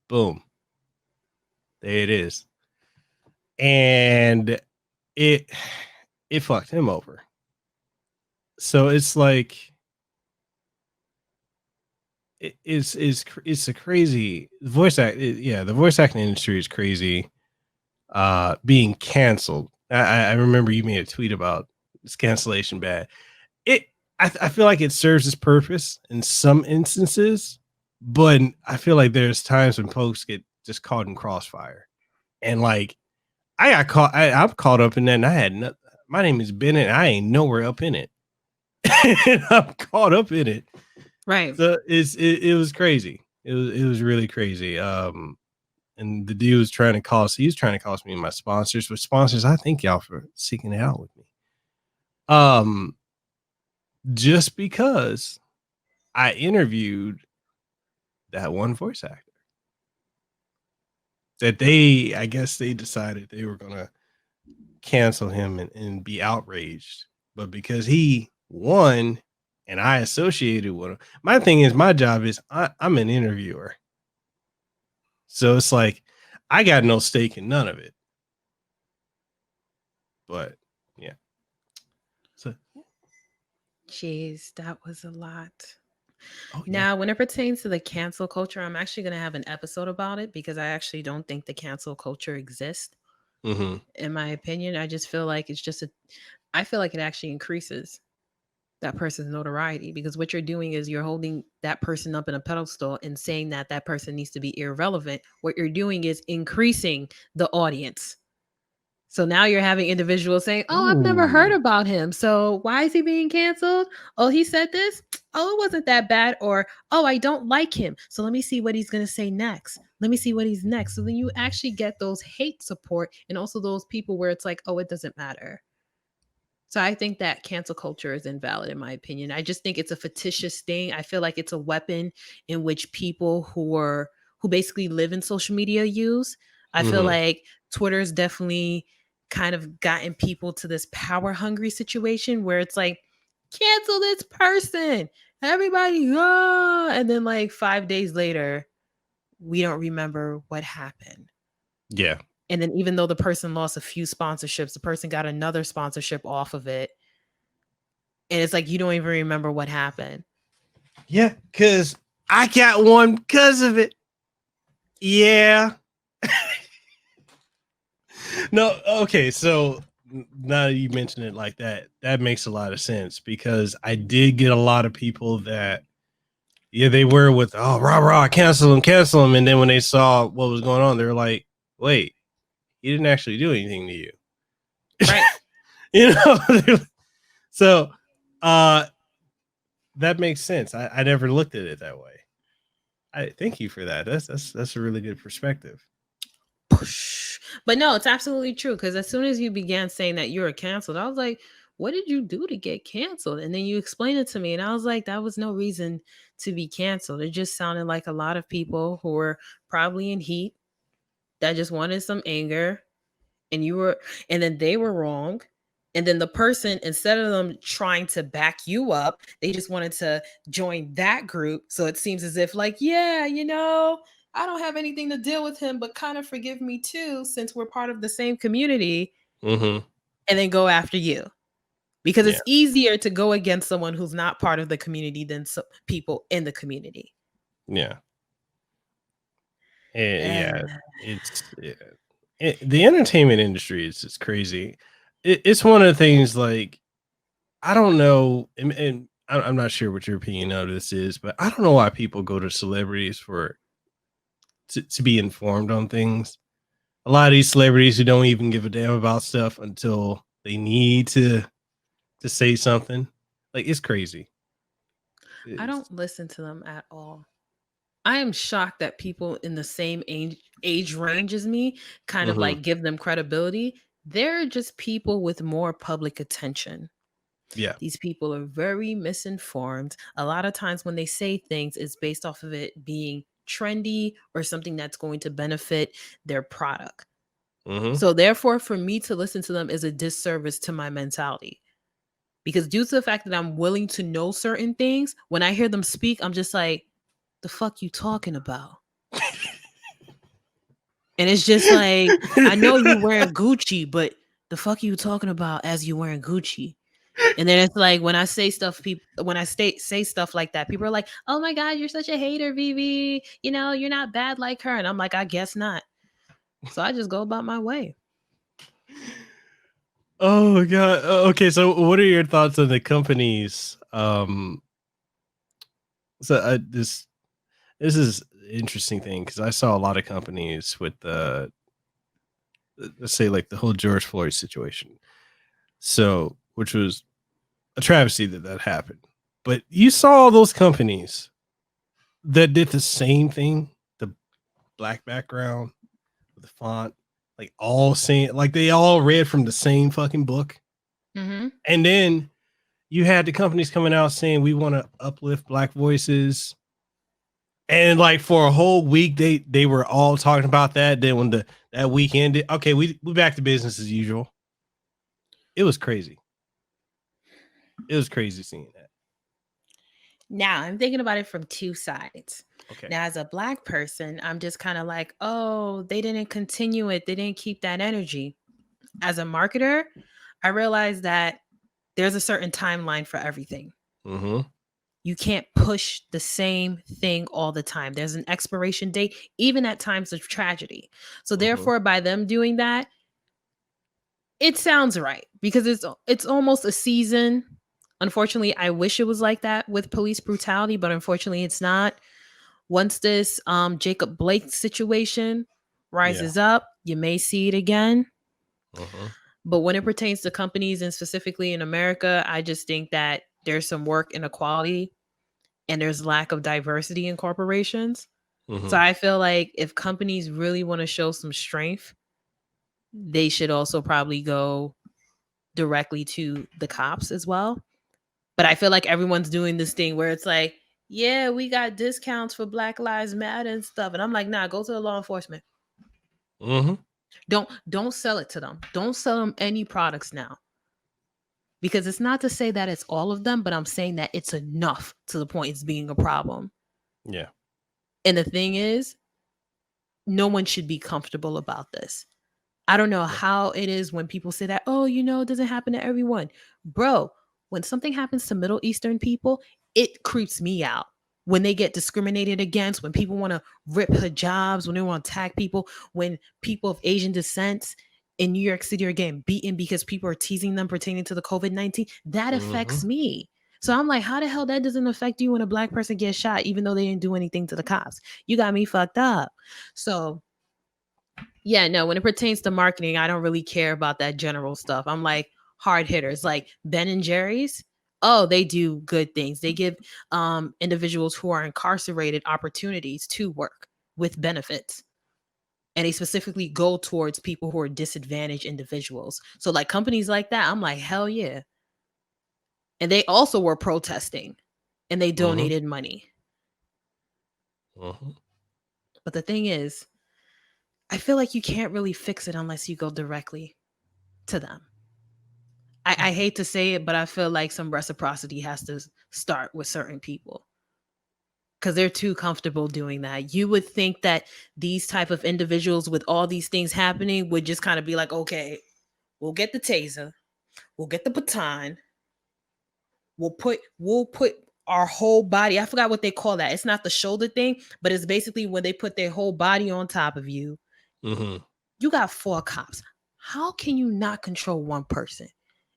boom. There it is. And it fucked him over. So it's like it's a crazy voice act. The voice acting industry is crazy. Being canceled. I remember you made a tweet about this cancellation bad. I feel like it serves its purpose in some instances, but I feel like there's times when folks get just caught in crossfire, and like I got caught. I'm caught up in that, and I had my name is Bennett. And I ain't nowhere up in it. And I'm caught up in it. Right. So it was crazy. It was really crazy. And the dude was trying to cost me my sponsors. With sponsors, I thank y'all for seeking it out with me. Just because I interviewed that one voice actor that I guess they decided they were gonna cancel him and be outraged, but because he won and I associated with him, my thing is, my job is I'm an interviewer, so it's like I got no stake in none of it. But yeah, so Jeez, that was a lot. oh, Now, when it pertains to the cancel culture, I'm actually going to have an episode about it because I actually don't think the cancel culture exists. Mm-hmm. In my opinion, I just feel like I feel like it actually increases that person's notoriety because what you're doing is you're holding that person up in a pedestal and saying that that person needs to be irrelevant. What you're doing is increasing the audience. So now you're having individuals saying, "Oh, I've never heard about him. So why is he being canceled? Oh, he said this. Oh, it wasn't that bad." Or, "Oh, I don't like him. So let me see what he's going to say next. Let me see what he's next." So then you actually get those hate support and also those people where it's like, "Oh, it doesn't matter." So I think that cancel culture is invalid in my opinion. I just think it's a fictitious thing. I feel like it's a weapon in which people who basically live in social media use. I feel like Twitter's definitely kind of gotten people to this power hungry situation where it's like, cancel this person. Everybody, and then like 5 days later, we don't remember what happened. Yeah. And then even though the person lost a few sponsorships, the person got another sponsorship off of it. And it's like you don't even remember what happened. Yeah, because I got one because of it. Yeah. No, okay, so now that you mention it like that, that makes a lot of sense because I did get a lot of people that, yeah, they were with, oh, rah, cancel him. And then when they saw what was going on, they were like, wait, he didn't actually do anything to you. Right. You know? So that makes sense. I never looked at it that way. I thank you for that. That's a really good perspective. But no, it's absolutely true. Because as soon as you began saying that you were canceled, I was like, what did you do to get canceled? And then you explained it to me. And I was like, that was no reason to be canceled. It just sounded like a lot of people who were probably in heat that just wanted some anger. And then they were wrong. And then the person, instead of them trying to back you up, they just wanted to join that group. So it seems as if, like, yeah, I don't have anything to deal with him, but kind of forgive me too, since we're part of the same community, Mm-hmm. and then go after you. Because Yeah. it's easier to go against someone who's not part of the community than people in the community. Yeah. Yeah. Uh, It's the entertainment industry is just crazy. It's one of the things, like, I don't know, and I'm not sure what your opinion of this is, but I don't know why people go to celebrities to be informed on things. A lot of these celebrities who don't even give a damn about stuff until they need to say something. Like, it's crazy. I It's, don't listen to them at all. I am shocked that people in the same age range as me kind of mm-hmm. like give them credibility. They're just people with more public attention. Yeah. These people are very misinformed. A lot of times when they say things, it's based off of it being trendy or something that's going to benefit their product. Mm-hmm. So therefore, for me to listen to them is a disservice to my mentality. Because due to the fact that I'm willing to know certain things, when I hear them speak, I'm just like, the fuck you talking about? And it's just like, I know you wearing Gucci, but the fuck you talking about as you wearing Gucci? And then it's like when I say stuff, say stuff like that, people are like, "Oh my god, you're such a hater, Vivi. You're not bad like her." And I'm like, "I guess not." So I just go about my way. Oh god. Okay, so what are your thoughts on the companies? So this is an interesting thing, because I saw a lot of companies with let's say, like, the whole George Floyd situation. So, which was a travesty that happened. But you saw all those companies that did the same thing, the black background with the font, like, all saying, like, they all read from the same fucking book. Mm-hmm. And then you had the companies coming out saying, we want to uplift black voices. And, like, for a whole week, they were all talking about that. Then when that week ended, okay, we back to business as usual. It was crazy. It was crazy seeing that. Now I'm thinking about it from two sides. Okay. Now, as a black person, I'm just kind of like, oh, they didn't continue it. They didn't keep that energy. As a marketer, I realized that there's a certain timeline for everything. Mm-hmm. You can't push the same thing all the time. There's an expiration date, even at times of tragedy. So Mm-hmm. therefore, by them doing that, it sounds right because it's almost a season. Unfortunately, I wish it was like that with police brutality, but unfortunately, it's not. Once this Jacob Blake situation Yeah. rises up, you may see it again. Mm-hmm. But when it pertains to companies and specifically in America, I just think that there's some work inequality and there's lack of diversity in corporations. So Mm-hmm. I feel like if companies really want to show some strength, they should also probably go directly to the cops as well. But I feel like everyone's doing this thing where it's like, yeah, we got discounts for Black Lives Matter and stuff. And I'm like, nah, go to the law enforcement. Mm-hmm. Don't sell it to them. Don't sell them any products now. Because it's not to say that it's all of them, but I'm saying that it's enough to the point it's being a problem. Yeah. And the thing is, no one should be comfortable about this. I don't know Yeah. how it is when people say that, oh, it doesn't happen to everyone. Bro, when something happens to Middle Eastern people, it creeps me out. When they get discriminated against, when people want to rip hijabs, when they want to attack people, when people of Asian descent in New York City are getting beaten because people are teasing them pertaining to the COVID-19, that Mm-hmm. affects me. So I'm like, how the hell that doesn't affect you when a black person gets shot, even though they didn't do anything to the cops? You got me fucked up. So yeah, no, when it pertains to marketing, I don't really care about that general stuff. I'm like hard hitters like Ben and Jerry's. Oh, they do good things. They give individuals who are incarcerated opportunities to work with benefits. And they specifically go towards people who are disadvantaged individuals. So like companies like that, I'm like, hell yeah. And they also were protesting and they Mm-hmm. donated money. Mm-hmm. But the thing is, I feel like you can't really fix it unless you go directly to them. I hate to say it, but I feel like some reciprocity has to start with certain people because they're too comfortable doing that. You would think that these type of individuals with all these things happening would just kind of be like, okay, we'll get the taser, we'll get the baton, we'll put our whole body. I forgot what they call that. It's not the shoulder thing, but it's basically when they put their whole body on top of you. Mm-hmm. You got 4 cops. How can you not control one person?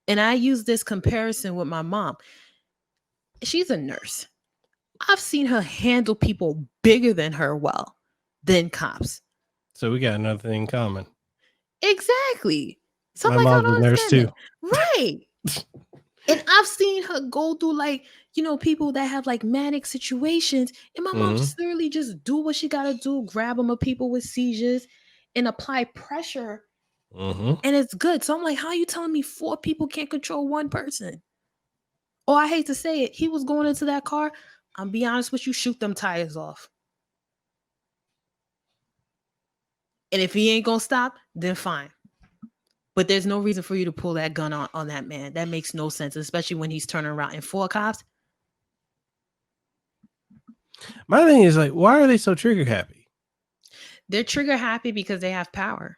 And I use this comparison with my mom. She's a nurse. I've seen her handle people bigger than her than cops. So we got another thing in common. Exactly. So My I'm like, I mom's don't a nurse understand too. that. Right. And I've seen her go through like, people that have like manic situations. And my mom Mm-hmm. just literally just do what she gotta do, grab them of people with seizures and apply pressure. Mm-hmm. And it's good. So I'm like, how are you telling me 4 people can't control one person? Oh, I hate to say it. He was going into that car. I'm be honest with you, shoot them tires off. And if he ain't gonna stop, then fine. But there's no reason for you to pull that gun on that man. That makes no sense, especially when he's turning around in 4 cops. My thing is like, why are they so trigger happy? They're trigger happy because they have power.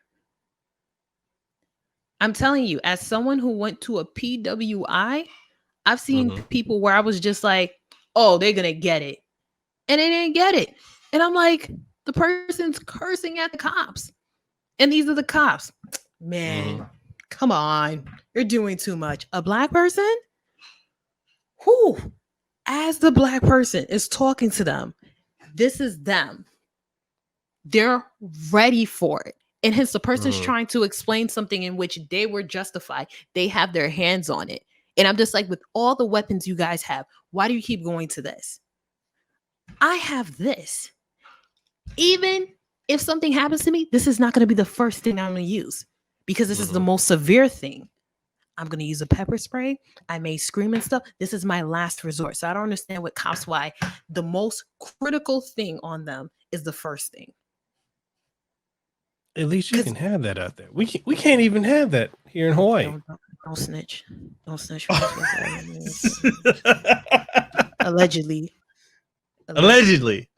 I'm telling you, as someone who went to a PWI, I've seen people where I was just like, oh, they're going to get it. And they didn't get it. And I'm like, the person's cursing at the cops. And these are the cops. Man, come on. You're doing too much. A black person? Who? As the black person is talking to them, this is them. They're ready for it. And hence the person's trying to explain something in which they were justified. They have their hands on it. And I'm just like, with all the weapons you guys have, why do you keep going to this? I have this. Even if something happens to me, this is not going to be the first thing I'm going to use because this is the most severe thing. I'm going to use a pepper spray. I may scream and stuff. This is my last resort. So I don't understand what cops, why the most critical thing on them is the first thing. At least you can have that out there. We can't even have that here in Hawaii. Don't snitch. Don't snitch. Allegedly. Allegedly.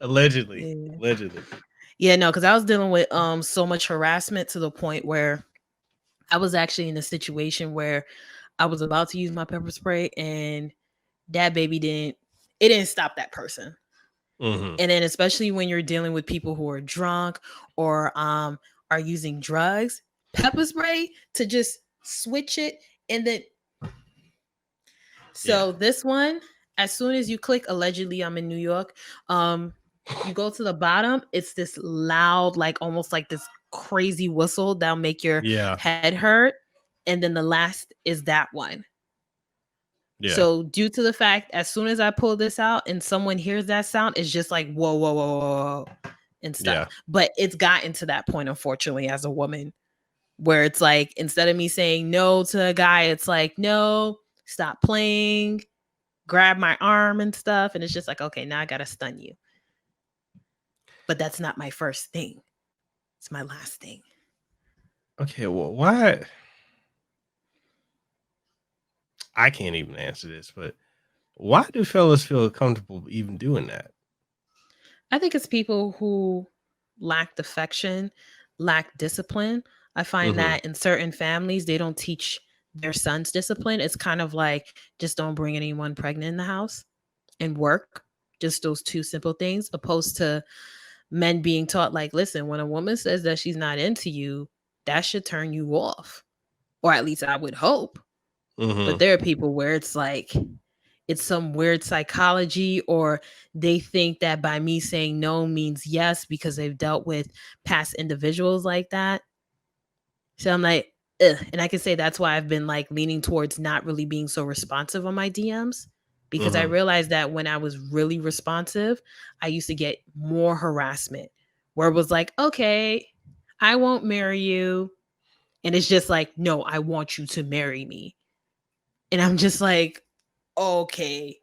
Yeah, no, because I was dealing with so much harassment to the point where I was actually in a situation where I was about to use my pepper spray and that baby didn't stop that person. And then especially when you're dealing with people who are drunk or are using drugs, pepper spray to just switch it. And then this one, as soon as you click allegedly I'm in New York, you go to the bottom, it's this loud, like almost like this crazy whistle that'll make your head hurt. And then the last is that one. Yeah. So due to the fact, as soon as I pull this out and someone hears that sound, it's just like, whoa, whoa, whoa, whoa, and stuff. Yeah. But it's gotten to that point, unfortunately, as a woman, where it's like, instead of me saying no to a guy, it's like, no, stop playing, grab my arm and stuff. And it's just like, okay, now I got to stun you. But that's not my first thing. It's my last thing. Okay, well, why? I can't even answer this, but why do fellas feel comfortable even doing that? I think it's people who lack affection, lack discipline. I find that in certain families, they don't teach their sons discipline. It's kind of like, just don't bring anyone pregnant in the house and work. Just those 2 simple things, opposed to men being taught, like, listen, when a woman says that she's not into you, that should turn you off. Or at least I would hope. But there are people where it's like, it's some weird psychology, or they think that by me saying no means yes because they've dealt with past individuals like that. So I'm like, ugh. And I can say that's why I've been like leaning towards not really being so responsive on my DMs, because I realized that when I was really responsive, I used to get more harassment where it was like, okay, I won't marry you. And it's just like, no, I want you to marry me. And I'm just like, okay,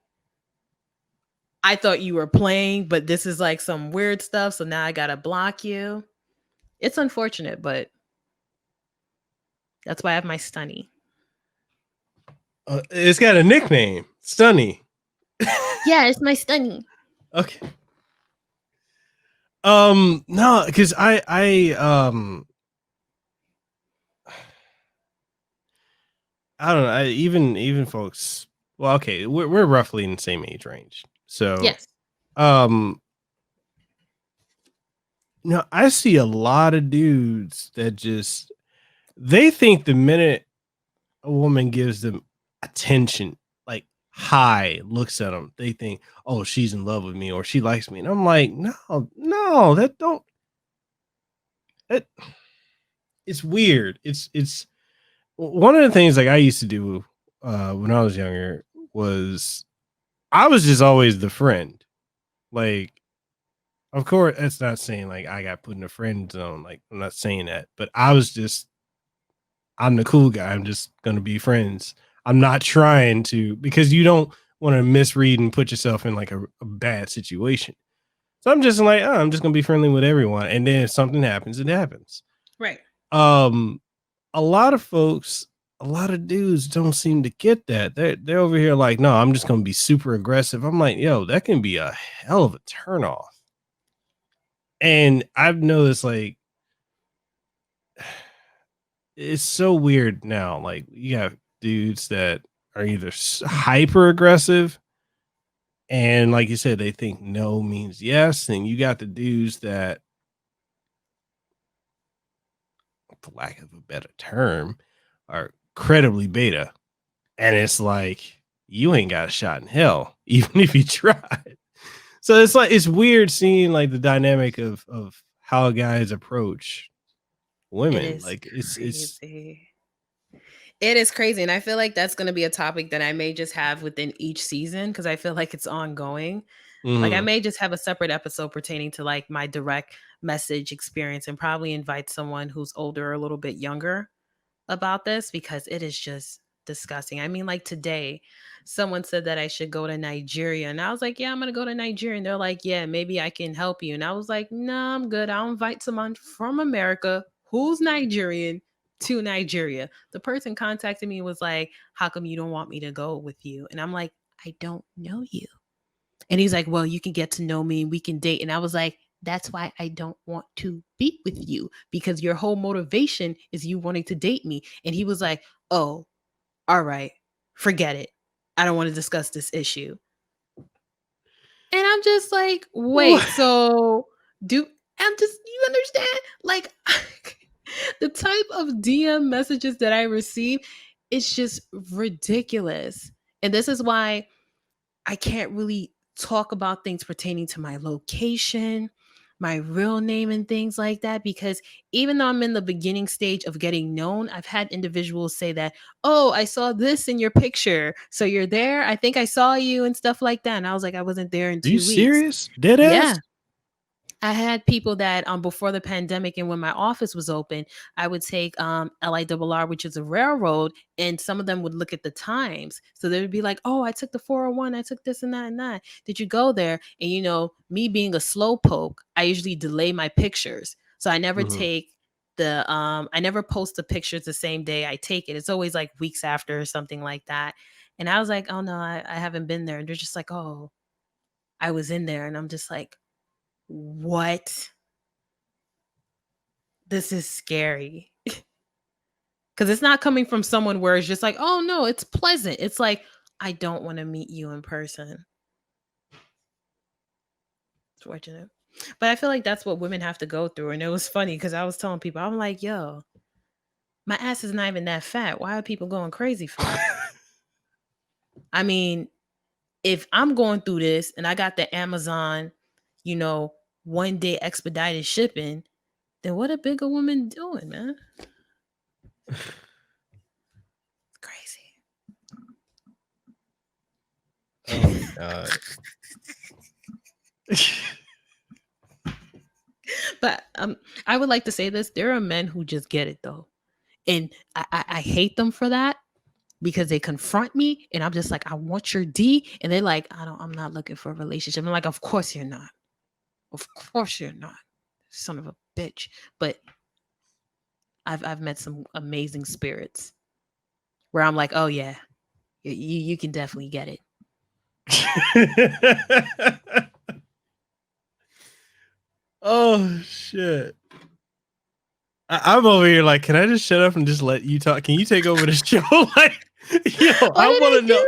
I thought you were playing, but this is like some weird stuff. So now I got to block you. It's unfortunate, but that's why I have my stunny. It's got a nickname, Stunny. Yeah, it's my stunning. Okay. No, because I don't know. Even folks. Well, okay, we're roughly in the same age range. So, Yes. no, I see a lot of dudes that just they think the minute a woman gives them attention, like high looks at them, they think, oh, she's in love with me or she likes me, and I'm like, no, that don't. That it's weird. It's one of the things like I used to do when I was younger was I was just always the friend. Like, of course, that's not saying like I got put in a friend zone. Like, I'm not saying that, but I'm the cool guy. I'm just gonna be friends. I'm not trying to because you don't want to misread and put yourself in like a bad situation. So I'm just like, oh, I'm just gonna be friendly with everyone, and then if something happens, it happens. Right. Um, a lot of folks, a lot of dudes don't seem to get that. They're over here like, no, I'm just gonna be super aggressive. I'm like, yo, that can be a hell of a turnoff. And I've noticed like it's so weird now. Like you have dudes that are either hyper aggressive and like you said, they think no means yes, and you got the dudes that, for lack of a better term, are credibly beta. And it's like you ain't got a shot in hell, even if you tried. So it's like it's weird seeing like the dynamic of how guys approach It women. is Like it's crazy. It is crazy. And I feel like that's going to be a topic that I may just have within each season because I feel like it's ongoing. Like I mhm. may just have a separate episode pertaining to like my direct message experience and probably invite someone who's older or a little bit younger about this because it is just disgusting. I mean, like today, someone said that I should go to Nigeria. And I was like, yeah, I'm going to go to Nigeria. And they're like, yeah, maybe I can help you. And I was like, no, I'm good. I'll invite someone from America who's Nigerian to Nigeria. The person contacted me and was like, how come you don't want me to go with you? And I'm like, I don't know you. And he's like, well, you can get to know me and we can date. And I was like, that's why I don't want to be with you because your whole motivation is you wanting to date me. And he was like, oh, all right, forget it. I don't want to discuss this issue. And I'm just like, wait, so do I'm just, you understand? Like, the type of DM messages that I receive, it's just ridiculous. And this is why I can't really talk about things pertaining to my location, my real name, and things like that. Because even though I'm in the beginning stage of getting known, I've had individuals say that, oh, I saw this in your picture. So you're there. I think I saw you and stuff like that. And I was like, I wasn't there in Are you 2 weeks. serious? Dead ass? Yeah. I had people that before the pandemic and when my office was open, I would take LIRR, which is a railroad, and some of them would look at the times. So they would be like, "Oh, I took the 401, I took this and that and that. Did you go there?" And me being a slow poke, I usually delay my pictures. So I never Mhm. take I never post the pictures the same day I take it. It's always like weeks after or something like that. And I was like, "Oh no, I haven't been there." And they're just like, "Oh, I was in there." And I'm just like, what? This is scary. Because it's not coming from someone where it's just like, oh no, it's pleasant. It's like, I don't want to meet you in person. It's fortunate. But I feel like that's what women have to go through. And it was funny because I was telling people, I'm like, yo, my ass is not even that fat. Why are people going crazy for me? I mean, if I'm going through this and I got the Amazon, 1 day expedited shipping, then what a bigger woman doing, man? Crazy. Oh my god. But I would like to say this: there are men who just get it though, and I hate them for that because they confront me, and I'm just like, I want your D, and they're like, I'm not looking for a relationship. I'm like, of course you're not. Of course you're not, son of a bitch. But I've met some amazing spirits where I'm like, oh yeah, you can definitely get it. Oh shit. I'm over here like, can I just shut up and just let you talk? Can you take over the show? Like, yo, I want to know.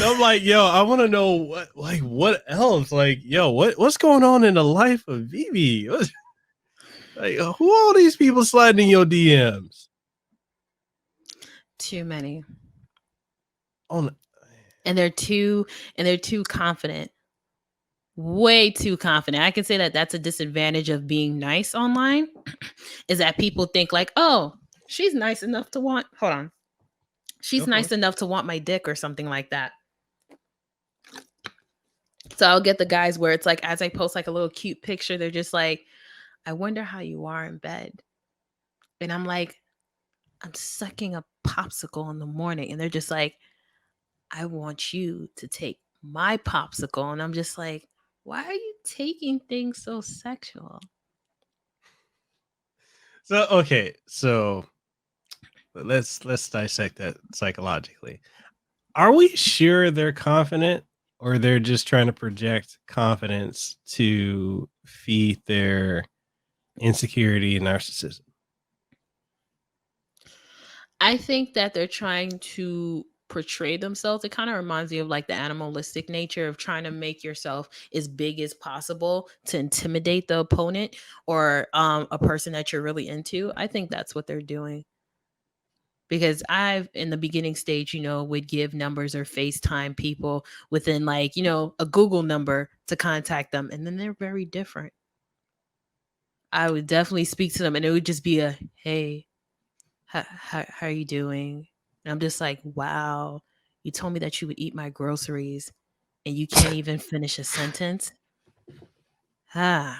I'm like, yo, I want to know what else? Like, yo, what's going on in the life of Vivi? Like, who are all these people sliding in your DMs? Too many. On, and they're too confident. Way too confident. I can say that that's a disadvantage of being nice online, is that people think like, oh, she's nice enough to want. Hold on. She's nice enough to want my dick or something like that. So I'll get the guys where it's like, as I post like a little cute picture, they're just like, I wonder how you are in bed. And I'm like, I'm sucking a popsicle in the morning. And they're just like, I want you to take my popsicle. And I'm just like, why are you taking things so sexual? So okay, so let's dissect that psychologically. Are we sure they're confident, or they're just trying to project confidence to feed their insecurity and narcissism? I think that they're trying to portray themselves. It kind of reminds me of like the animalistic nature of trying to make yourself as big as possible to intimidate the opponent or a person that you're really into. I think that's what they're doing. Because I've, in the beginning stage, would give numbers or FaceTime people within like, a Google number to contact them. And then they're very different. I would definitely speak to them and it would just be a, hey, how are you doing? And I'm just like, wow, you told me that you would eat my groceries and you can't even finish a sentence. It's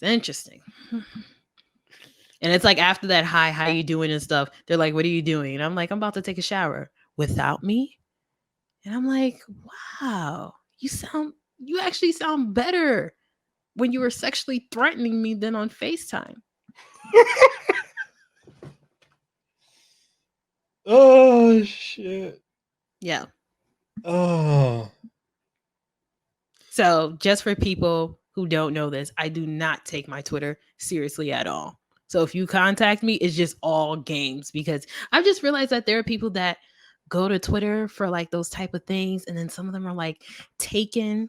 interesting. And it's like after that, hi, how you doing and stuff, they're like, what are you doing? And I'm like, I'm about to take a shower without me. And I'm like, wow, you actually sound better when you were sexually threatening me than on FaceTime. Oh shit. Yeah. Oh. So just for people who don't know this, I do not take my Twitter seriously at all. So if you contact me, it's just all games, because I've just realized that there are people that go to Twitter for like those type of things. And then some of them are like taken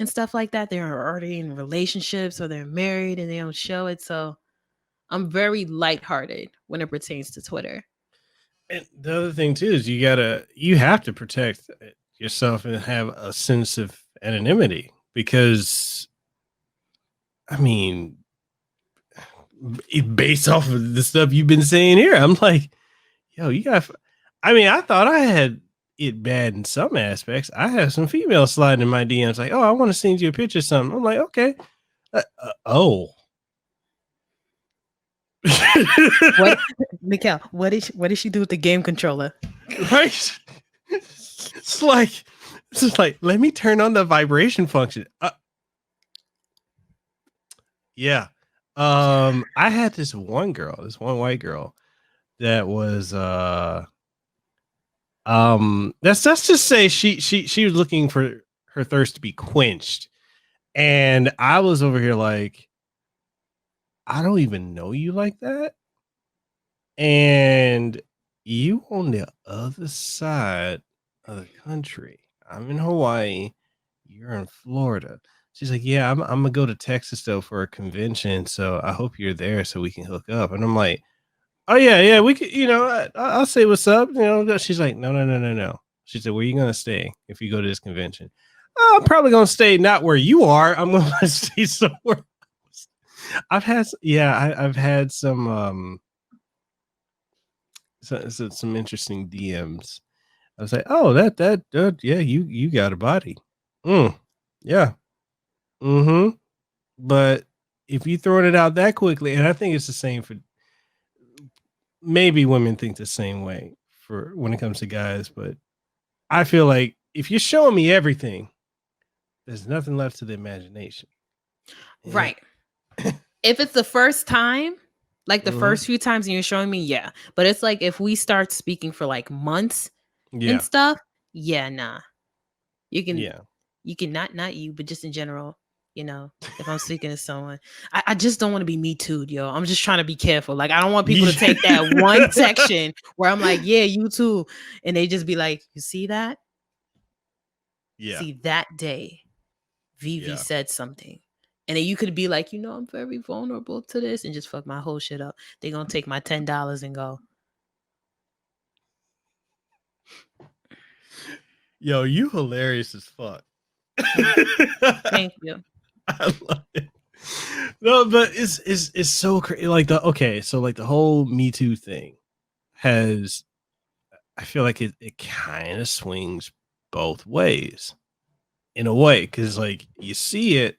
and stuff like that. They're already in relationships or they're married and they don't show it. So I'm very lighthearted when it pertains to Twitter. And the other thing too is you have to protect yourself and have a sense of anonymity, because I mean, based off of the stuff you've been saying here, I'm like, yo, I thought I had it bad in some aspects. I have some females sliding in my DMs like, oh, I want to send you a picture of something. I'm like, okay. Oh. What, Mekel, what did she do with the game controller? Right? It's like, let me turn on the vibration function. Yeah. I had this one white girl that was let's just say she was looking for her thirst to be quenched. And I was over here like, I don't even know you like that. And you on the other side of the country. I'm in Hawaii. You're in Florida. She's like, yeah, I'm gonna go to Texas though for a convention. So I hope you're there so we can hook up. And I'm like, oh yeah, we could, I'll say what's up. She's like, no. She said, where are you gonna stay if you go to this convention? Oh, I'm probably gonna stay not where you are. I'm gonna stay somewhere else. I've had some some interesting DMs. I was like, oh, that yeah, you got a body. Yeah. Mm-hmm. But if you throwing it out that quickly, and I think it's the same for, maybe women think the same way for when it comes to guys, but I feel like if you're showing me everything, there's nothing left to the imagination. Right. If it's the first time, Like the first few times you're showing me, yeah. But it's like if we start speaking for like months and stuff, yeah, nah. You can not you, but just in general, if I'm speaking to someone, I just don't want to be me too, yo. I'm just trying to be careful. Like I don't want people to take that one section where I'm like, yeah, you too. And they just be like, you see that? Yeah. See that day, Vivi said something. And then you could be like, I'm very vulnerable to this and just fuck my whole shit up. They're going to take my $10 and go. Yo, you hilarious as fuck. Thank you. I love it. No, but it's so crazy. Like the whole Me Too thing has, I feel like it kind of swings both ways in a way. Cause like you see it,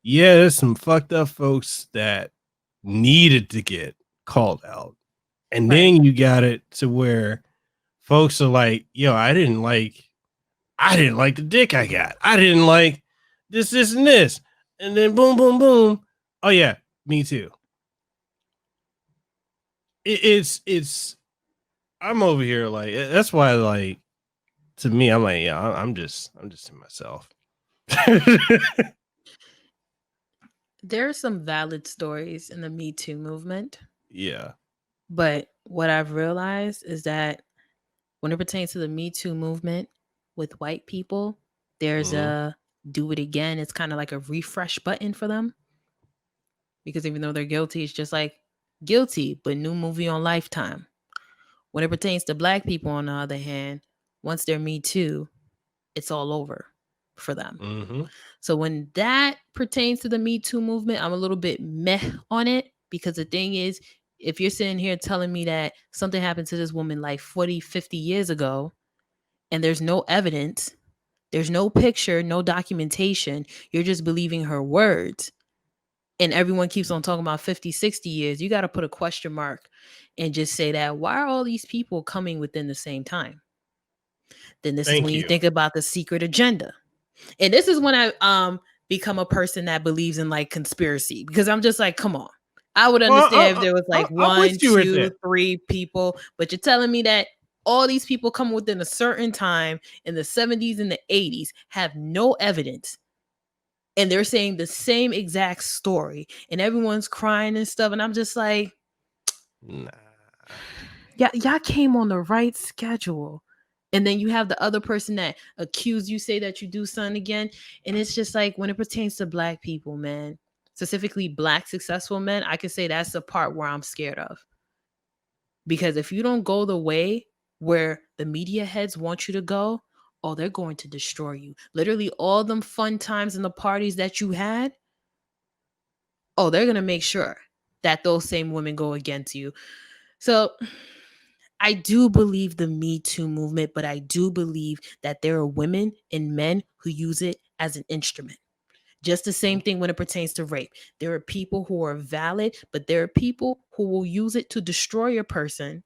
there's some fucked up folks that needed to get called out. And then you got it to where folks are like, yo, I didn't like the dick I got. I didn't like this, and this. And then boom, boom, boom. Oh yeah, me too. It's I'm over here like that's why like to me I'm like yeah I'm just to myself. There are some valid stories in the Me Too movement. Yeah. But what I've realized is that when it pertains to the Me Too movement with white people, there's a do it again. It's kind of like a refresh button for them. Because even though they're guilty, it's just like guilty, but new movie on Lifetime. When it pertains to black people, on the other hand, once they're Me Too, it's all over for them. Mm-hmm. So when that pertains to the Me Too movement, I'm a little bit meh on it because the thing is, if you're sitting here telling me that something happened to this woman like 40, 50 years ago, and there's no evidence, there's no picture, no documentation, you're just believing her words, and everyone keeps on talking about 50, 60 years, you got to put a question mark and just say that, why are all these people coming within the same time? Then this is when you think about the secret agenda. And this is when I become a person that believes in like conspiracy, because I'm just like, come on. I would understand if there was like 1, 2, 3 people, but you're telling me that all these people come within a certain time in the 70s and the 80s have no evidence. And they're saying the same exact story and everyone's crying and stuff. And I'm just like, nah. Y'all came on the right schedule. And then you have the other person that accused you, say that you do something again. And it's just like, when it pertains to black people, man, specifically black successful men, I can say that's the part where I'm scared of. Because if you don't go the way where the media heads want you to go, oh, they're going to destroy you. Literally all them fun times and the parties that you had, oh, they're going to make sure that those same women go against you. So I do believe the Me Too movement, but I do believe that there are women and men who use it as an instrument. Just the same thing when it pertains to rape. There are people who are valid, but there are people who will use it to destroy a person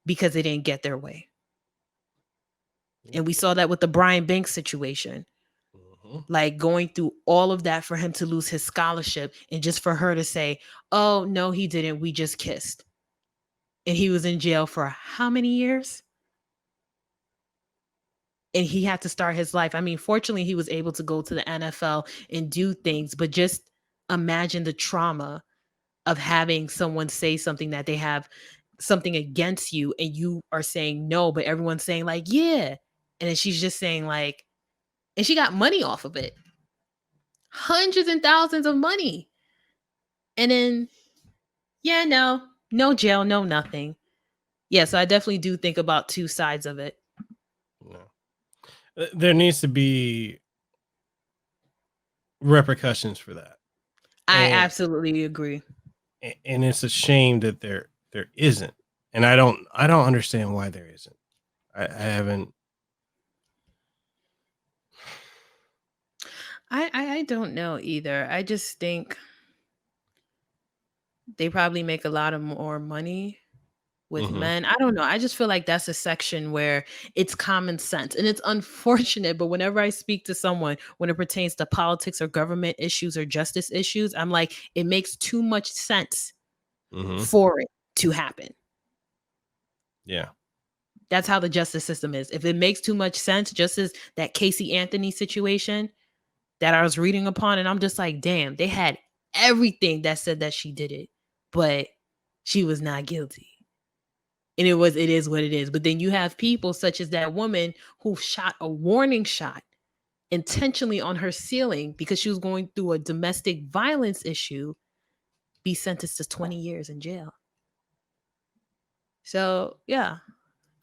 because they didn't get their way. And we saw that with the Brian Banks situation. Like going through all of that for him to lose his scholarship and just for her to say, oh, no, he didn't. We just kissed. And he was in jail for how many years? And he had to start his life. I mean, fortunately, he was able to go to the NFL and do things, but just imagine the trauma of having someone say something that they have something against you and you are saying no, but everyone's saying like, yeah. And then she's just saying like, and she got money off of it. Hundreds and thousands of money. And then, yeah, no jail, no nothing. Yeah, so I definitely do think about two sides of it. No. There needs to be repercussions for that. I absolutely agree. And it's a shame that there isn't. And I don't understand why there isn't. I haven't. I don't know either. I just think they probably make a lot of more money with men. I don't know. I just feel like that's a section where it's common sense. And it's unfortunate, but whenever I speak to someone when it pertains to politics or government issues or justice issues, I'm like, it makes too much sense for it to happen. Yeah. That's how the justice system is. If it makes too much sense, just as that Casey Anthony situation that I was reading upon, and I'm just like, damn, they had everything that said that she did it, but she was not guilty. And it is what it is. But then you have people such as that woman who shot a warning shot intentionally on her ceiling because she was going through a domestic violence issue, be sentenced to 20 years in jail. So yeah,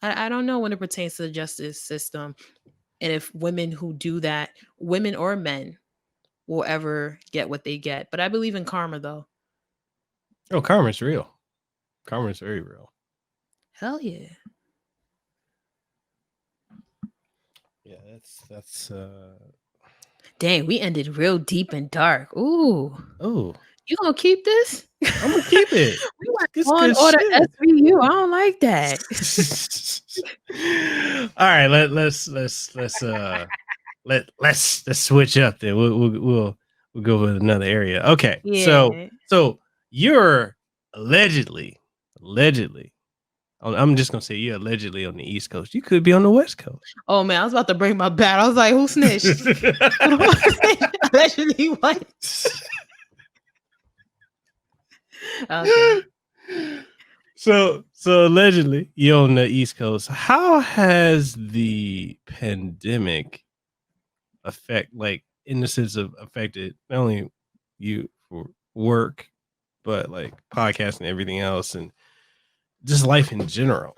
I don't know when it pertains to the justice system, and if women who do that, women or men, will ever get what they get. But I believe in karma, though. Oh, karma's real. Karma's very real. Hell yeah. Yeah, that's Dang, we ended real deep and dark. Ooh. Oh, You gonna keep this? I'm gonna keep it. We went It's on good order shit. SVU. I don't like that. All right, let's switch up then. We'll go with another area. Okay. Yeah. So you're allegedly I'm just gonna say you're allegedly on the East Coast. You could be on the West Coast. Oh man, I was about to bring my bat. I was like, who snitched? Allegedly what? Okay. So allegedly you're on the East Coast. How has the pandemic in the sense of affected not only you for work, but like podcasting and everything else and just life in general?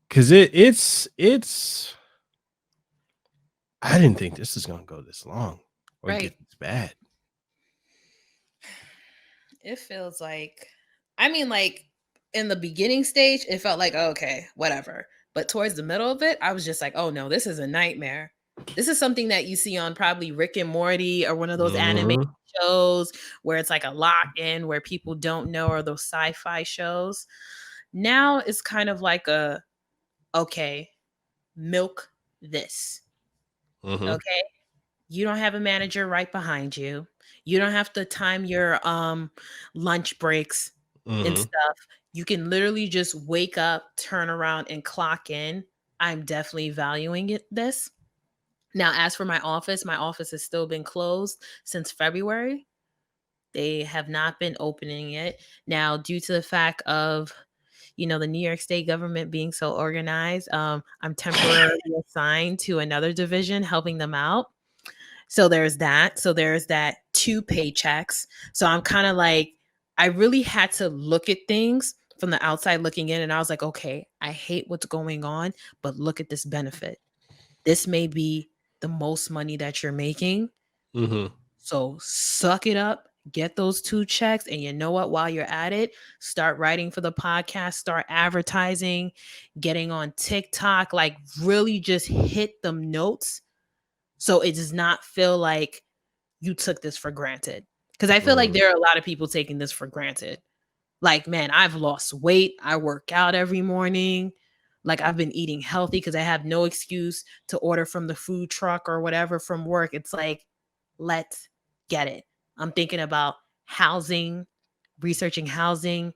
Because it's I didn't think this was gonna go this long or get this bad. It feels like, I mean, like in the beginning stage, it felt like, okay, whatever. But towards the middle of it, I was just like, oh no, this is a nightmare. This is something that you see on probably Rick and Morty or one of those animated shows where it's like a lock-in where people don't know, or those sci-fi shows. Now it's kind of like okay, milk this. Okay. You don't have a manager right behind you. You don't have to time your lunch breaks and stuff. You can literally just wake up, turn around, and clock in. I'm definitely valuing this. Now, as for my office has still been closed since February. They have not been opening it. Now, due to the fact of, the New York State government being so organized, I'm temporarily assigned to another division helping them out. So there's that. So there's that 2 paychecks. So I'm kind of like, I really had to look at things from the outside looking in. And I was like, okay, I hate what's going on, but look at this benefit. This may be the most money that you're making. So suck it up, get those 2 checks. And you know what? While you're at it, start writing for the podcast, start advertising, getting on TikTok, like really just hit them notes. So it does not feel like you took this for granted. Because I feel like there are a lot of people taking this for granted. Like, man, I've lost weight. I work out every morning. Like, I've been eating healthy because I have no excuse to order from the food truck or whatever from work. It's like, let's get it. I'm thinking about housing, researching housing,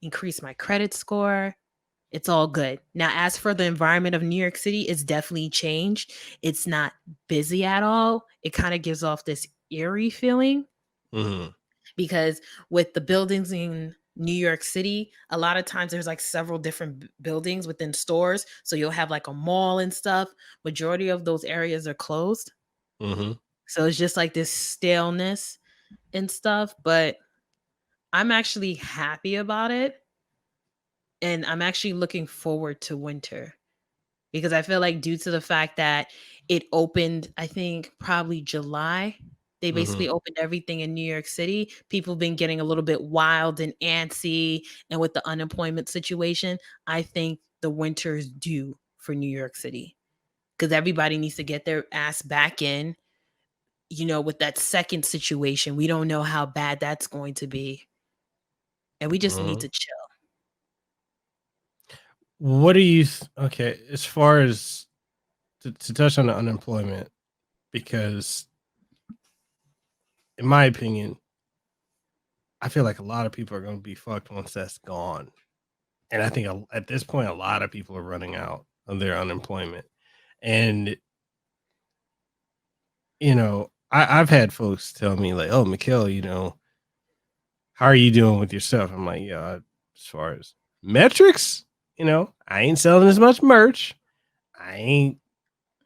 increase my credit score. It's all good. Now, as for the environment of New York City, it's definitely changed. It's not busy at all. It kind of gives off this eerie feeling because with the buildings in New York City, a lot of times there's like several different buildings within stores. So you'll have like a mall and stuff. Majority of those areas are closed. So it's just like this staleness and stuff. But I'm actually happy about it. And I'm actually looking forward to winter because I feel like due to the fact that it opened, I think probably July, they basically opened everything in New York City. People have been getting a little bit wild and antsy. And with the unemployment situation, I think the winter is due for New York City because everybody needs to get their ass back in. With that second situation, we don't know how bad that's going to be. And we just need to chill. What do you okay, as far as to touch on the unemployment, because in my opinion, I feel like a lot of people are going to be fucked once that's gone. And I think at this point, a lot of people are running out of their unemployment. And, I've had folks tell me like, oh, Mekel, how are you doing with your stuff? I'm like, yeah, as far as metrics, I ain't selling as much merch. I ain't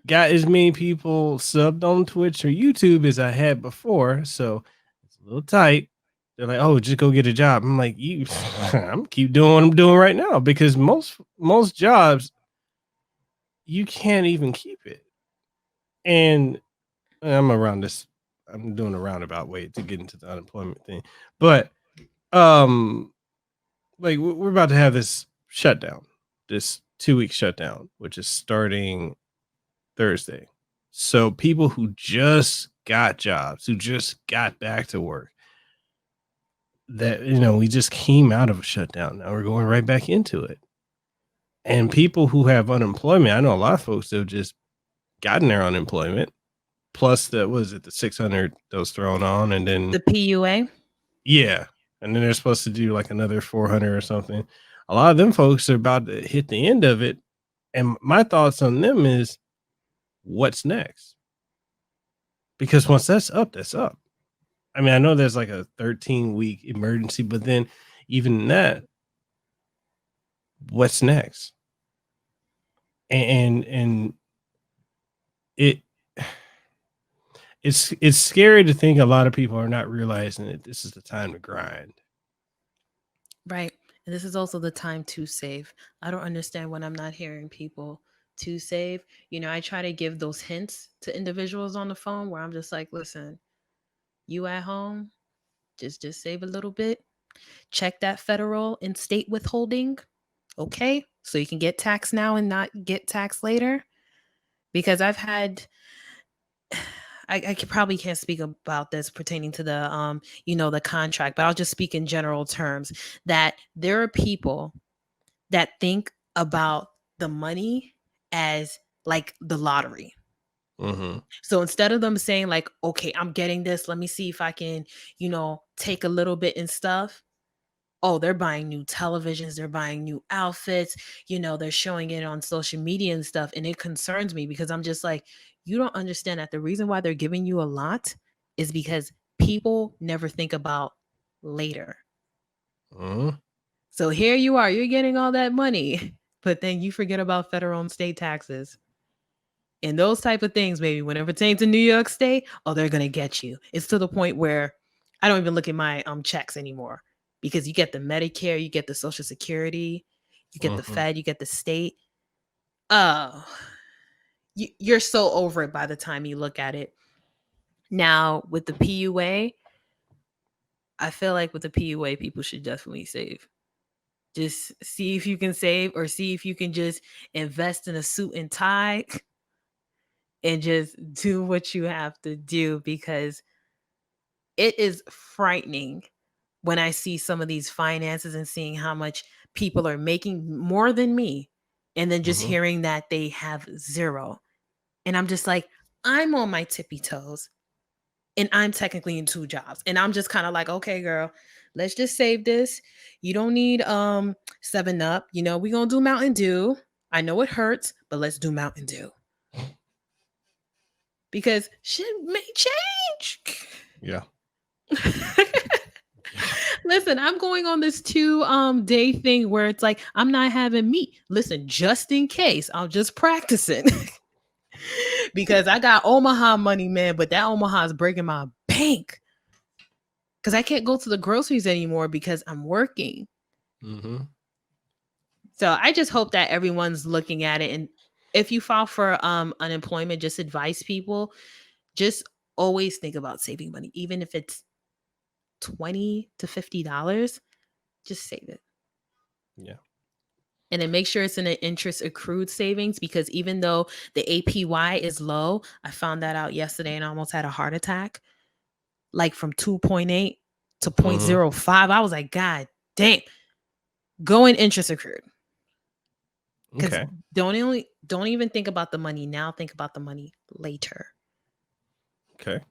got as many people subbed on Twitch or YouTube as I had before. So it's a little tight. They're like, oh, just go get a job. I'm like, I'm keep doing what I'm doing right now, because most jobs you can't even keep it. And I'm doing a roundabout way to get into the unemployment thing. But like we're about to have this shutdown, this 2-week shutdown, which is starting Thursday. So people who just got jobs, who just got back to work, that we just came out of a shutdown. Now we're going right back into it. And people who have unemployment, I know a lot of folks that have just gotten their unemployment. Plus the 600 that was thrown on, and then The PUA. Yeah. And then they're supposed to do like another 400 or something. A lot of them folks are about to hit the end of it. And my thoughts on them is, what's next? Because once that's up, that's up. I mean, I know there's like a 13-week emergency, but then even that, what's next? And it's scary to think a lot of people are not realizing that this is the time to grind. Right. And this is also the time to save. I don't understand when I'm not hearing people to save. I try to give those hints to individuals on the phone where I'm just like, listen, you at home, just save a little bit. Check that federal and state withholding. Okay. So you can get taxed now and not get taxed later. Because I've had probably can't speak about this pertaining to the the contract, but I'll just speak in general terms that there are people that think about the money as like the lottery. Mm-hmm. So instead of them saying like, okay, I'm getting this, let me see if I can, take a little bit and stuff. Oh, they're buying new televisions, they're buying new outfits, they're showing it on social media and stuff. And it concerns me because I'm just like, you don't understand that the reason why they're giving you a lot is because people never think about later. Mm-hmm. So here you are, you're getting all that money, but then you forget about federal and state taxes. And those type of things, baby, when it pertains to New York State, oh, they're going to get you. It's to the point where I don't even look at my checks anymore. Because you get the Medicare, you get the Social Security, you get the Fed, you get the state. Oh, you're so over it by the time you look at it. Now, with the PUA, I feel like with the PUA, people should definitely save. Just see if you can save, or see if you can just invest in a suit and tie and just do what you have to do, because it is frightening when I see some of these finances and seeing how much people are making more than me, and then just hearing that they have zero. And I'm just like, I'm on my tippy toes and I'm technically in 2 jobs. And I'm just kind of like, okay, girl, let's just save this. You don't need 7-Up. We're gonna do Mountain Dew. I know it hurts, but let's do Mountain Dew. Because shit may change. Yeah. Listen, I'm going on this 2-day thing where it's like I'm not having meat. Listen, just in case, I'm just practicing. Because I got Omaha money, man, but that Omaha is breaking my bank. Because I can't go to the groceries anymore because I'm working. Mm-hmm. So I just hope that everyone's looking at it. And if you file for unemployment, just advise people, just always think about saving money, even if it's $20 to $50. Just save it. Yeah. And then make sure it's in an interest accrued savings, because even though the APY is low, I found that out yesterday and I almost had a heart attack. Like from 2.8 to 0.05. I was like, God damn. Go in interest accrued. Because don't even think about the money now. Think about the money later. Okay.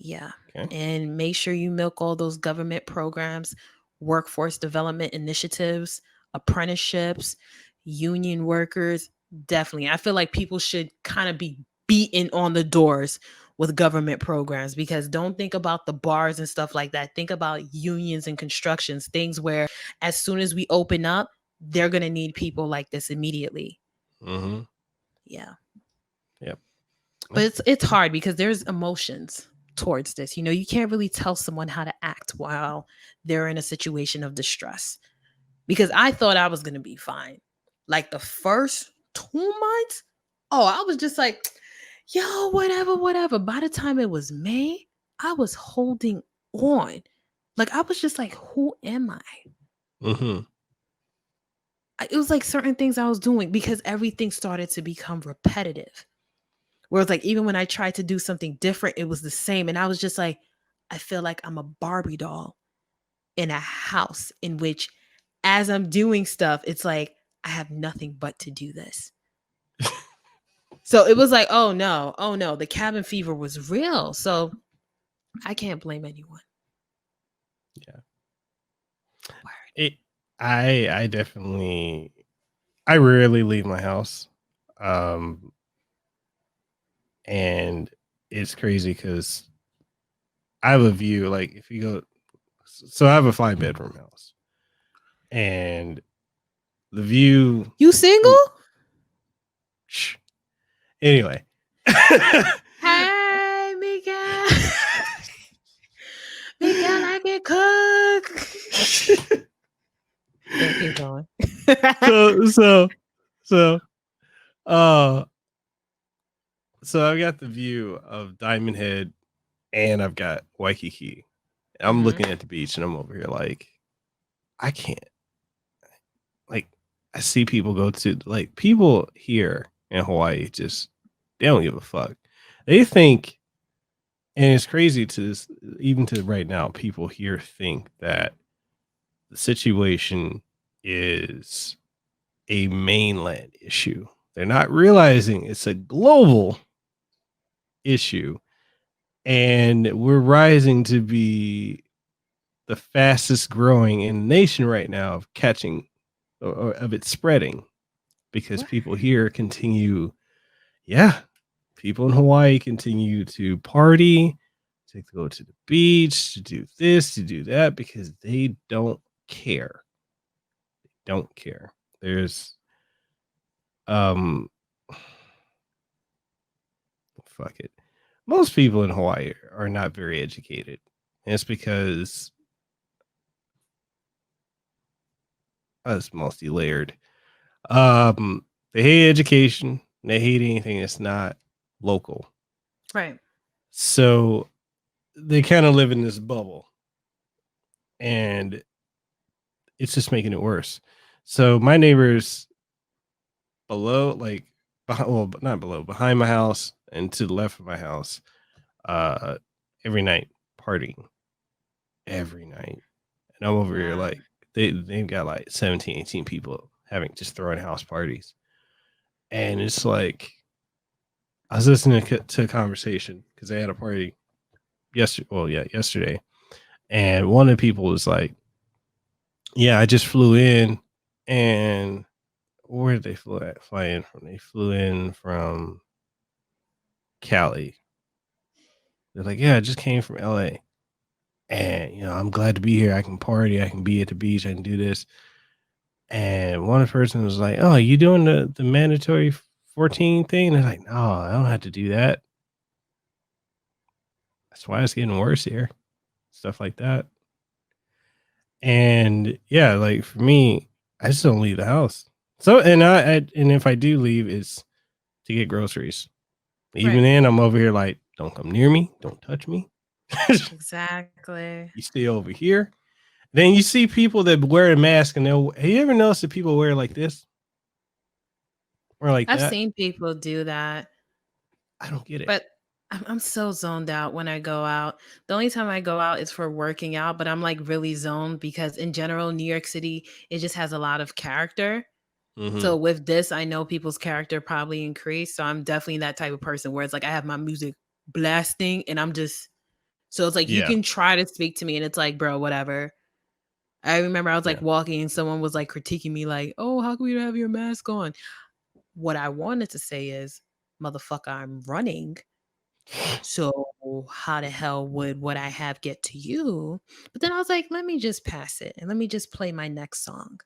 Yeah. Okay. And make sure you milk all those government programs, workforce development initiatives, apprenticeships, union workers. Definitely. I feel like people should kind of be beaten on the doors with government programs, because don't think about the bars and stuff like that. Think about unions and constructions, things where as soon as we open up, they're going to need people like this immediately. Mm-hmm. Yeah. Yep. But it's hard because there's emotions towards this. You know, you can't really tell someone how to act while they're in a situation of distress. Because I thought I was going to be fine. Like the first 2 months, oh, I was just like, yo, whatever, whatever. By the time it was May, I was holding on. Like I was just like, who am I? Mm-hmm. It was like certain things I was doing because everything started to become repetitive. Where it's like, even when I tried to do something different, it was the same. And I was just like, I feel like I'm a Barbie doll in a house in which, as I'm doing stuff, it's like, I have nothing but to do this. So it was like, oh no, the cabin fever was real. So I can't blame anyone. Yeah. Word. I definitely, I rarely leave my house. And it's crazy because I have a view, like if you go, so I have a 5-bedroom house, and the view. You single? Shh. Anyway. Hey, Miguel. Miguel, I can cook. Yeah, keep going. so uh so I've got the view of Diamond Head and I've got Waikiki. I'm looking at the beach and I'm over here like, I can't. Like, I see people go to, like, people here in Hawaii just, they don't give a fuck. They think, and it's crazy to this, even to right now, people here think that the situation is a mainland issue. They're not realizing it's a global issue, and we're rising to be the fastest growing in the nation right now of catching or of it spreading, because people here continue, people in Hawaii continue to party, to go to the beach, to do this, to do that, because they don't care. They don't care. There's fuck it. Most people in Hawaii are not very educated. And it's because it's multi-layered. They hate education. They hate anything that's not local. Right. So they kind of live in this bubble, and it's just making it worse. So my neighbors below, like, well, not below, behind my house and to the left of my house, every night partying, every night, and I'm over here like they've got like 17, 18 people just throwing house parties, and it's like I was listening to a conversation because they had a party yesterday, and one of the people was like, "Yeah, I just flew in, and where did they fly in from? They flew in from Cali." They're like, "Yeah, I just came from LA. And I'm glad to be here. I can party, I can be at the beach, I can do this." And one person was like, "Oh, you doing the mandatory 14 thing?" And they're like, "No, I don't have to do that." That's why it's getting worse here. Stuff like that. And yeah, like for me, I just don't leave the house. So, and if I do leave, it's to get groceries. Even then, I'm over here like, don't come near me, don't touch me. Exactly. You stay over here. Then you see people that wear a mask, and have you ever noticed that people wear like this or like I've that? seen people do that. I don't get it. But I'm so zoned out when I go out. The only time I go out is for working out, but I'm like really zoned because in general, New York City, it just has a lot of character. So with this, I know people's character probably increased. So I'm definitely that type of person where it's like I have my music blasting and I'm just So it's like you Yeah. can try to speak to me and it's like, bro, whatever. I remember I was like Yeah. walking and someone was like critiquing me like, oh, how come you don't have your mask on? What I wanted to say is, motherfucker, I'm running. So how the hell would what I have get to you? But then I was like, let me just pass it and let me just play my next song.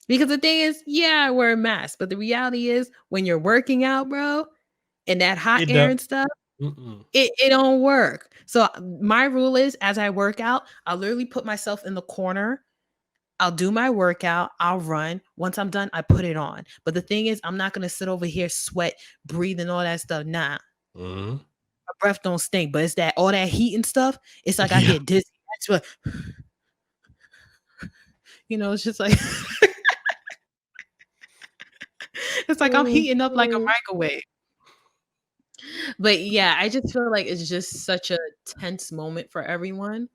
Because the thing is, yeah, I wear a mask, but the reality is when you're working out, bro, and that hot It air does. and stuff, Mm-mm. it don't work. So my rule is as I work out, I'll literally put myself in the corner. I'll do my workout. I'll run. Once I'm done, I put it on. But the thing is, I'm not gonna sit over here, sweat, breathe, and all that stuff. Nah, Mm-hmm. my breath don't stink. But it's that all that heat and stuff. It's like I Yeah. get dizzy. That's what it's just like it's like I'm heating up like a microwave. But yeah, I just feel like it's just such a tense moment for everyone.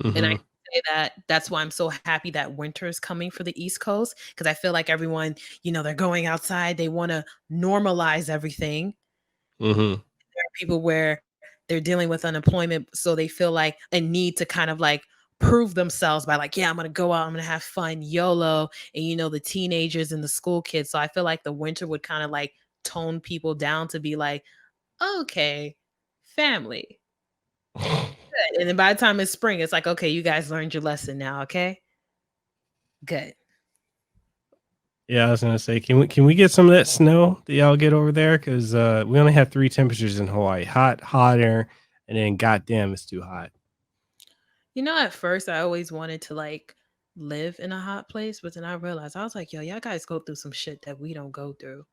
And I Mm-hmm. say that that's why I'm so happy that winter is coming for the East Coast because I feel like everyone, they're going outside. They want to normalize everything. Mm-hmm. There are people where they're dealing with unemployment, so they feel like a need to kind of like prove themselves by like, yeah, I'm gonna go out, I'm gonna have fun, YOLO, and the teenagers and the school kids. So I feel like the winter would kind of like tone people down to be like, okay, family. Good. And then by the time it's spring, it's like, okay, you guys learned your lesson now, okay? Good. Yeah, I was gonna say, can we get some of that snow that y'all get over there? Because we only have 3 temperatures in Hawaii: hot, hotter, and then goddamn, it's too hot. At first I always wanted to like live in a hot place, but then I realized I was like, yo, y'all guys go through some shit that we don't go through.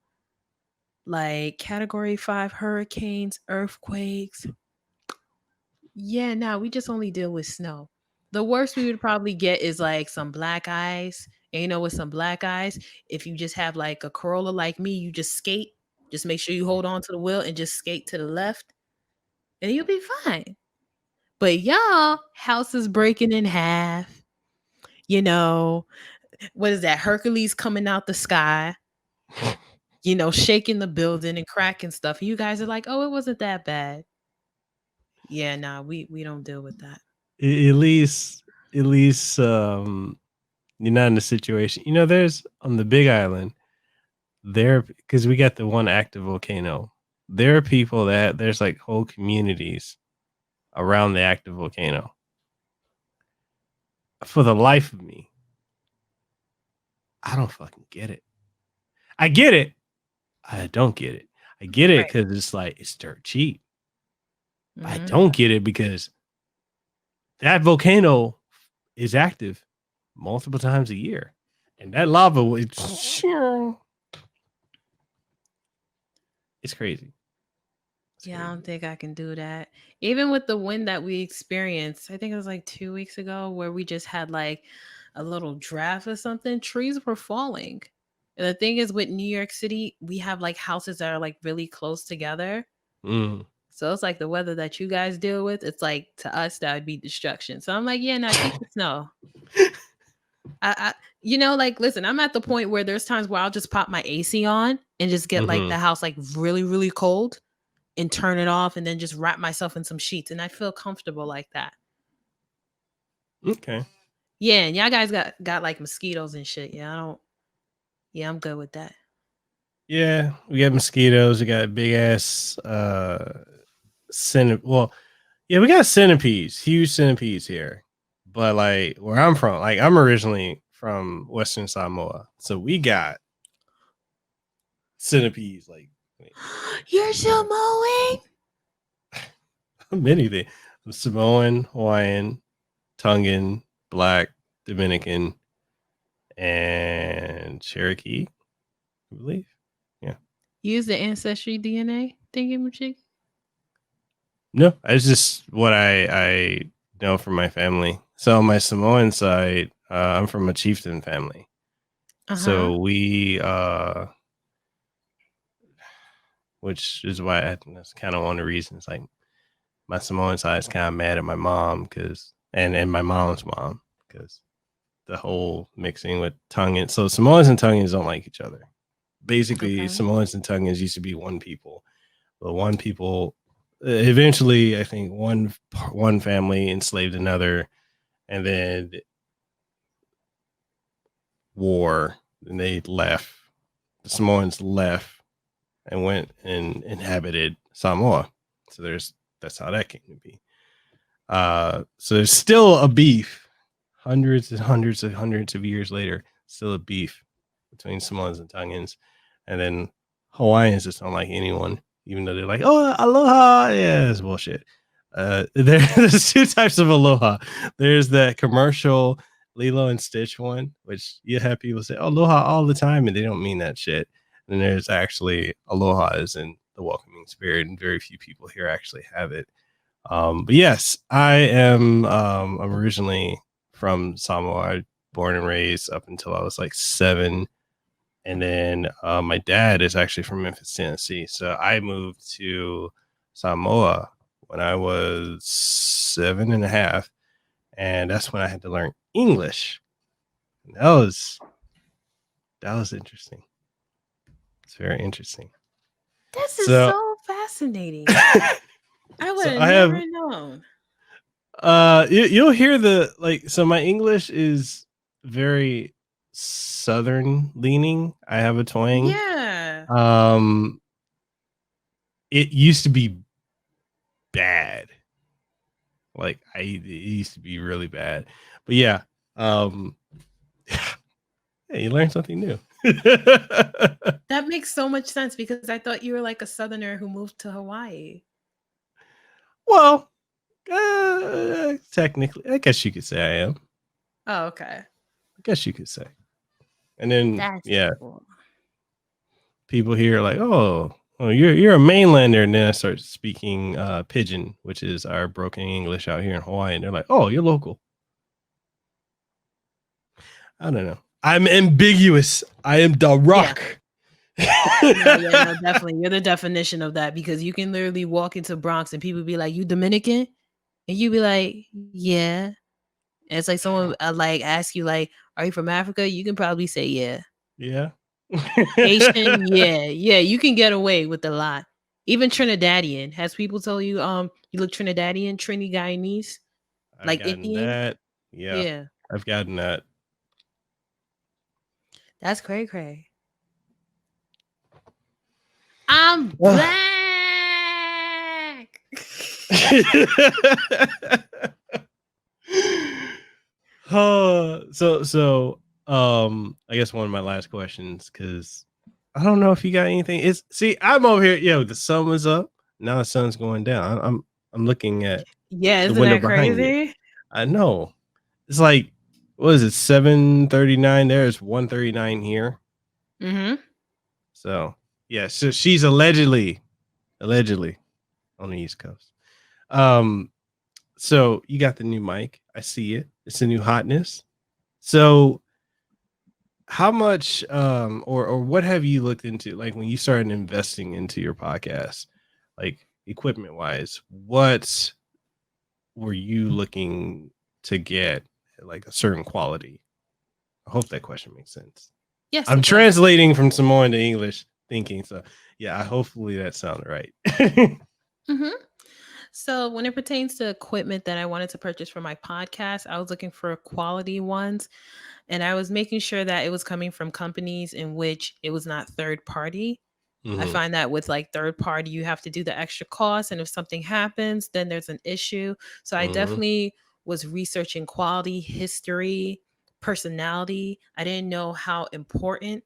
Like category 5 hurricanes, earthquakes. Yeah, no, we just only deal with snow. The worst we would probably get is like some black ice. And with some black ice, if you just have like a Corolla like me, you just skate. Just make sure you hold on to the wheel and just skate to the left, and you'll be fine. But y'all, house is breaking in half. What is that? Hercules coming out the sky, shaking the building and cracking stuff. And you guys are like, oh, it wasn't that bad. Yeah, nah, we don't deal with that. At least, you're not in a situation. There's on the Big Island there because we got the one active volcano. There are people that there's like whole communities around the active volcano. For the life of me, I don't fucking get it. I get it. I don't get it. I get it Right. because it's like it's dirt cheap. I Mhm. don't get it because that volcano is active multiple times a year, and that lava it's crazy. It's Yeah, I crazy. don't think I can do that. Even with the wind that we experienced, I think it was like 2 weeks ago where we just had like a little draft or something, trees were falling. And the thing is with New York City, we have like houses that are like really close together. Mm. So it's like the weather that you guys deal with, it's like to us that would be destruction. So I'm like, yeah, no, keep the snow. Like, listen, I'm at the point where there's times where I'll just pop my AC on and just get like the Mhm. house like really, really cold and turn it off and then just wrap myself in some sheets. And I feel comfortable like that. Okay. Yeah, and y'all guys got like mosquitoes and shit. I'm good with that. Yeah, we got mosquitoes. We got big ass well, yeah, we got centipedes, huge centipedes here. But like where I'm from, like I'm originally from Western Samoa, so we got centipedes like You're Samoan? many things: Samoan, Hawaiian, Tongan, Black, Dominican, and Cherokee, I believe. Yeah. Use the ancestry DNA thingy. No, it's just what I know from my family. So on my Samoan side, I'm from a chieftain family. Uh-huh. So we which is why that's kind of one of the reasons. Like my Samoan side is kind of mad at my mom because and my mom's mom because the whole mixing with Tongans. So Samoans and Tongans don't like each other. Basically, Okay. Samoans and Tongans used to be one people, but one people eventually, I think one family enslaved another, and then war, and they left. The Samoans left and went and inhabited Samoa. So that's how that came to be. So there's still a beef, hundreds and hundreds and hundreds of years later, still a beef between Samoans and Tongans, and then Hawaiians just don't like anyone, even though they're like, oh, aloha, yeah, it's bullshit. There's two types of aloha. There's the commercial Lilo and Stitch one, which you have people say aloha all the time, and they don't mean that shit. And there's actually aloha is in the welcoming spirit, and very few people here actually have it. But yes, I am. I'm originally from Samoa, born and raised up until I was like 7, and then my dad is actually from Memphis, Tennessee. So I moved to Samoa when I was 7.5, and that's when I had to learn English. And that was interesting. It's very interesting. This is so fascinating. I would have never known. You'll hear so my English is very Southern leaning. I have a twang. Yeah. It used to be bad. Like it used to be really bad. But yeah, hey, you learn something new. That makes so much sense because I thought you were like a Southerner who moved to Hawaii. Well, technically, I guess you could say I am. Oh, okay. I guess you could say. And then cool. People here are like, oh, you're a mainlander, and then I start speaking Pidgin, which is our broken English out here in Hawaii, and they're like, oh, you're local. I don't know. I'm ambiguous. I am the rock. No, definitely. You're the definition of that because you can literally walk into Bronx and people be like, you Dominican? And you be like, yeah. And it's like someone like ask you like, are you from Africa? You can probably say yeah. Yeah. Haitian, yeah. You can get away with a lot. Even Trinidadian. Has people told you you look Trinidadian, Trini Guyanese? Like Indian? That. Yeah. I've gotten that. That's cray. I'm black. So I guess one of my last questions, because I don't know if you got anything. I'm over here. Yo, the sun was up. Now the sun's going down. I'm looking at the window behind me. I know. It's like, what is it? 7:39 there. It's 1:39 here. Mm-hmm. So yeah, so she's allegedly on the East Coast. So you got the new mic. I see it. It's a new hotness. So how much or what have you looked into, like when you started investing into your podcast, like equipment wise? What were you looking to get, like a certain quality? I hope that question makes sense. Yes, I'm translating from Samoan to English thinking, so yeah, hopefully that sounded right. Mm-hmm. So when it pertains to equipment that I wanted to purchase for my podcast, I was looking for quality ones, and I was making sure that it was coming from companies in which it was not third party. Mm-hmm. I find that with like third party, you have to do the extra cost, and if something happens, then there's an issue. So I definitely was researching quality, history, personality. I didn't know how important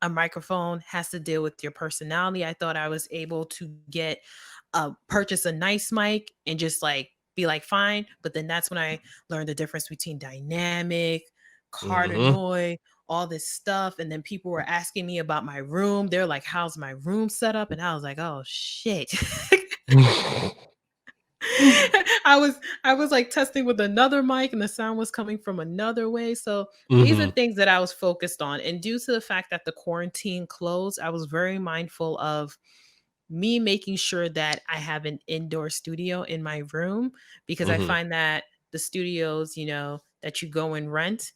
a microphone has to deal with your personality. I thought I was able to purchase a nice mic and just like be like fine, but then that's when I learned the difference between dynamic, cardioid, all this stuff. And then people were asking me about my room. They're like, how's my room set up? And I was like, oh shit. I was like testing with another mic and the sound was coming from another way. So these are things that I was focused on. And due to the fact that the quarantine closed, I was very mindful of me making sure that I have an indoor studio in my room, because I find that the studios, that you go and rent,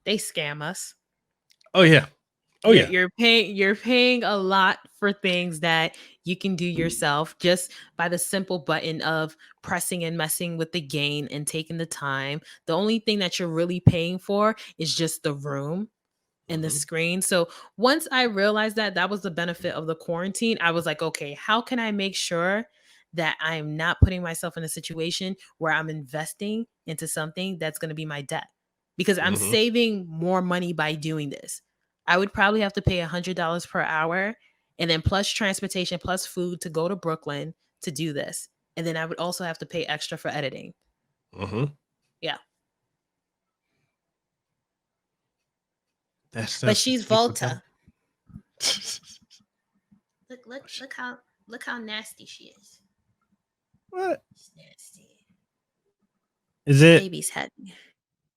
they scam us. Oh yeah. You're paying a lot for things that you can do yourself just by the simple button of pressing and messing with the gain and taking the time. The only thing that you're really paying for is just the room and the screen. So once I realized that that was the benefit of the quarantine, I was like, okay, how can I make sure that I'm not putting myself in a situation where I'm investing into something that's going to be my debt? Because I'm saving more money by doing this. I would probably have to pay $100 per hour and then plus transportation, plus food to go to Brooklyn to do this. And then I would also have to pay extra for editing. Yeah. But she's Volta. Look how nasty she is. What? She's nasty. Is it? Baby's head.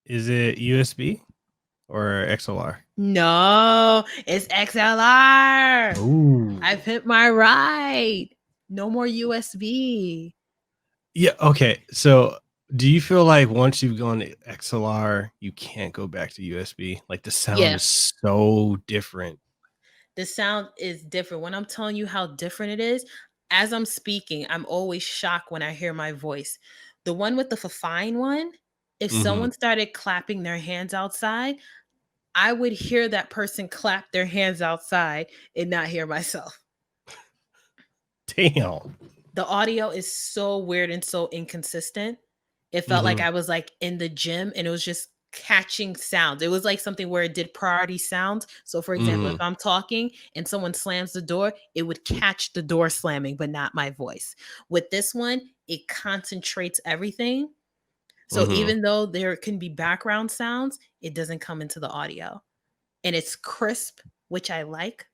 Is it USB or XLR? No, it's XLR. Ooh. I've hit my ride. No more USB. Yeah. Okay. So, do you feel like once you've gone to XLR, you can't go back to USB? Like the sound is so different. The sound is different. When I'm telling you how different it is, as I'm speaking, I'm always shocked when I hear my voice. The one with the fine one, if someone started clapping their hands outside, I would hear that person clap their hands outside and not hear myself. Damn. The audio is so weird and so inconsistent. It felt like I was like in the gym and it was just catching sounds. It was like something where it did priority sounds. So for example, if I'm talking and someone slams the door, it would catch the door slamming, but not my voice. With this one, it concentrates everything. So even though there can be background sounds, it doesn't come into the audio. And it's crisp, which I like.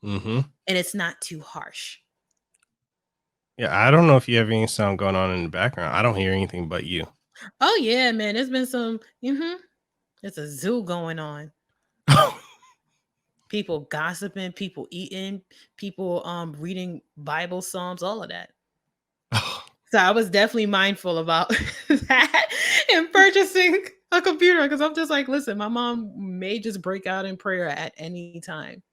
And it's not too harsh. Yeah, I don't know if you have any sound going on in the background. I don't hear anything but you. Oh yeah, man. There's been some it's a zoo going on. People gossiping, people eating, people reading Bible Psalms, all of that. So I was definitely mindful about that and purchasing a computer because I'm just like, listen, my mom may just break out in prayer at any time.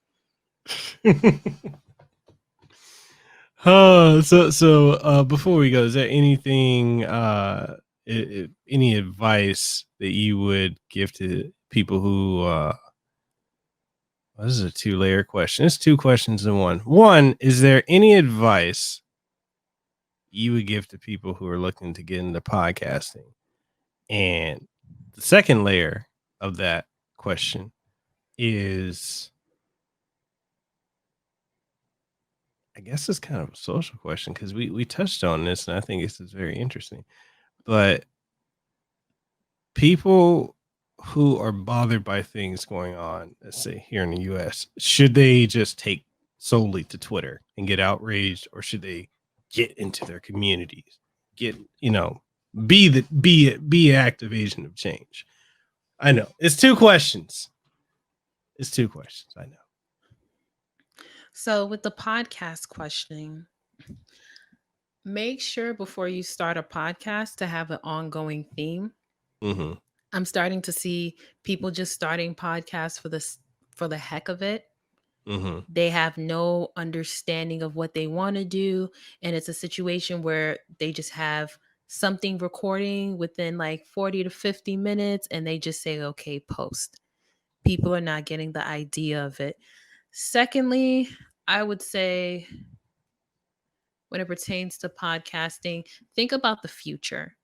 So before we go, is there anything any advice that you would give to people who this is a 2-layer question. It's 2 questions in one. One, is there any advice you would give to people who are looking to get into podcasting? And the second layer of that question is, I guess it's kind of a social question because we touched on this and I think this is very interesting. But people who are bothered by things going on, let's say here in the US, should they just take solely to Twitter and get outraged, or should they get into their communities, get, be active agent of change? I know it's 2 questions. I know. So with the podcast questioning, make sure before you start a podcast to have an ongoing theme. I'm starting to see people just starting podcasts for the heck of it. They have no understanding of what they want to do. And it's a situation where they just have something recording within like 40 to 50 minutes and they just say, okay, post. People are not getting the idea of it. Secondly, I would say when it pertains to podcasting, think about the future.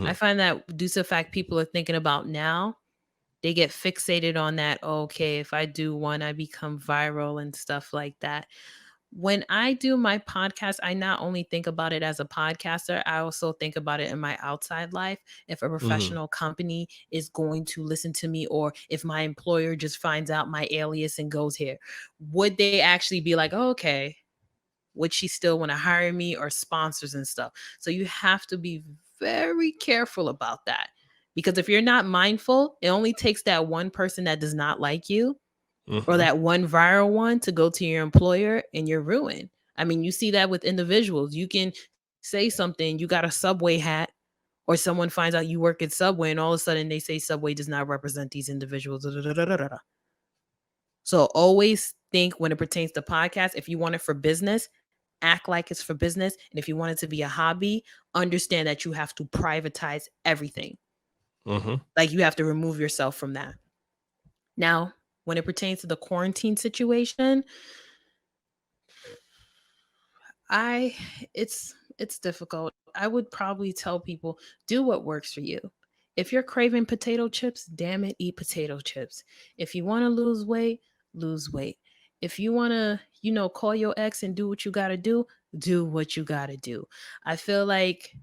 I find that due to the fact people are thinking about now, they get fixated on that. Okay, if I do one, I become viral and stuff like that. When I do my podcast, I not only think about it as a podcaster, I also think about it in my outside life. If a professional company is going to listen to me, or if my employer just finds out my alias and goes here, would they actually be like, oh, okay, would she still want to hire me, or sponsors and stuff? So you have to be very careful about that. Because if you're not mindful, it only takes that one person that does not like you or that one viral one to go to your employer and you're ruined. I mean, you see that with individuals. You can say something, you got a Subway hat, or someone finds out you work at Subway and all of a sudden they say Subway does not represent these individuals. So always think when it pertains to podcasts, if you want it for business, act like it's for business. And if you want it to be a hobby, understand that you have to privatize everything. Like you have to remove yourself from that. Now, when it pertains to the quarantine situation, it's difficult. I would probably tell people, do what works for you. If you're craving potato chips, damn it, eat potato chips. If you want to lose weight, lose weight. If you want to, call your ex and do what you got to do what you got to do. I feel like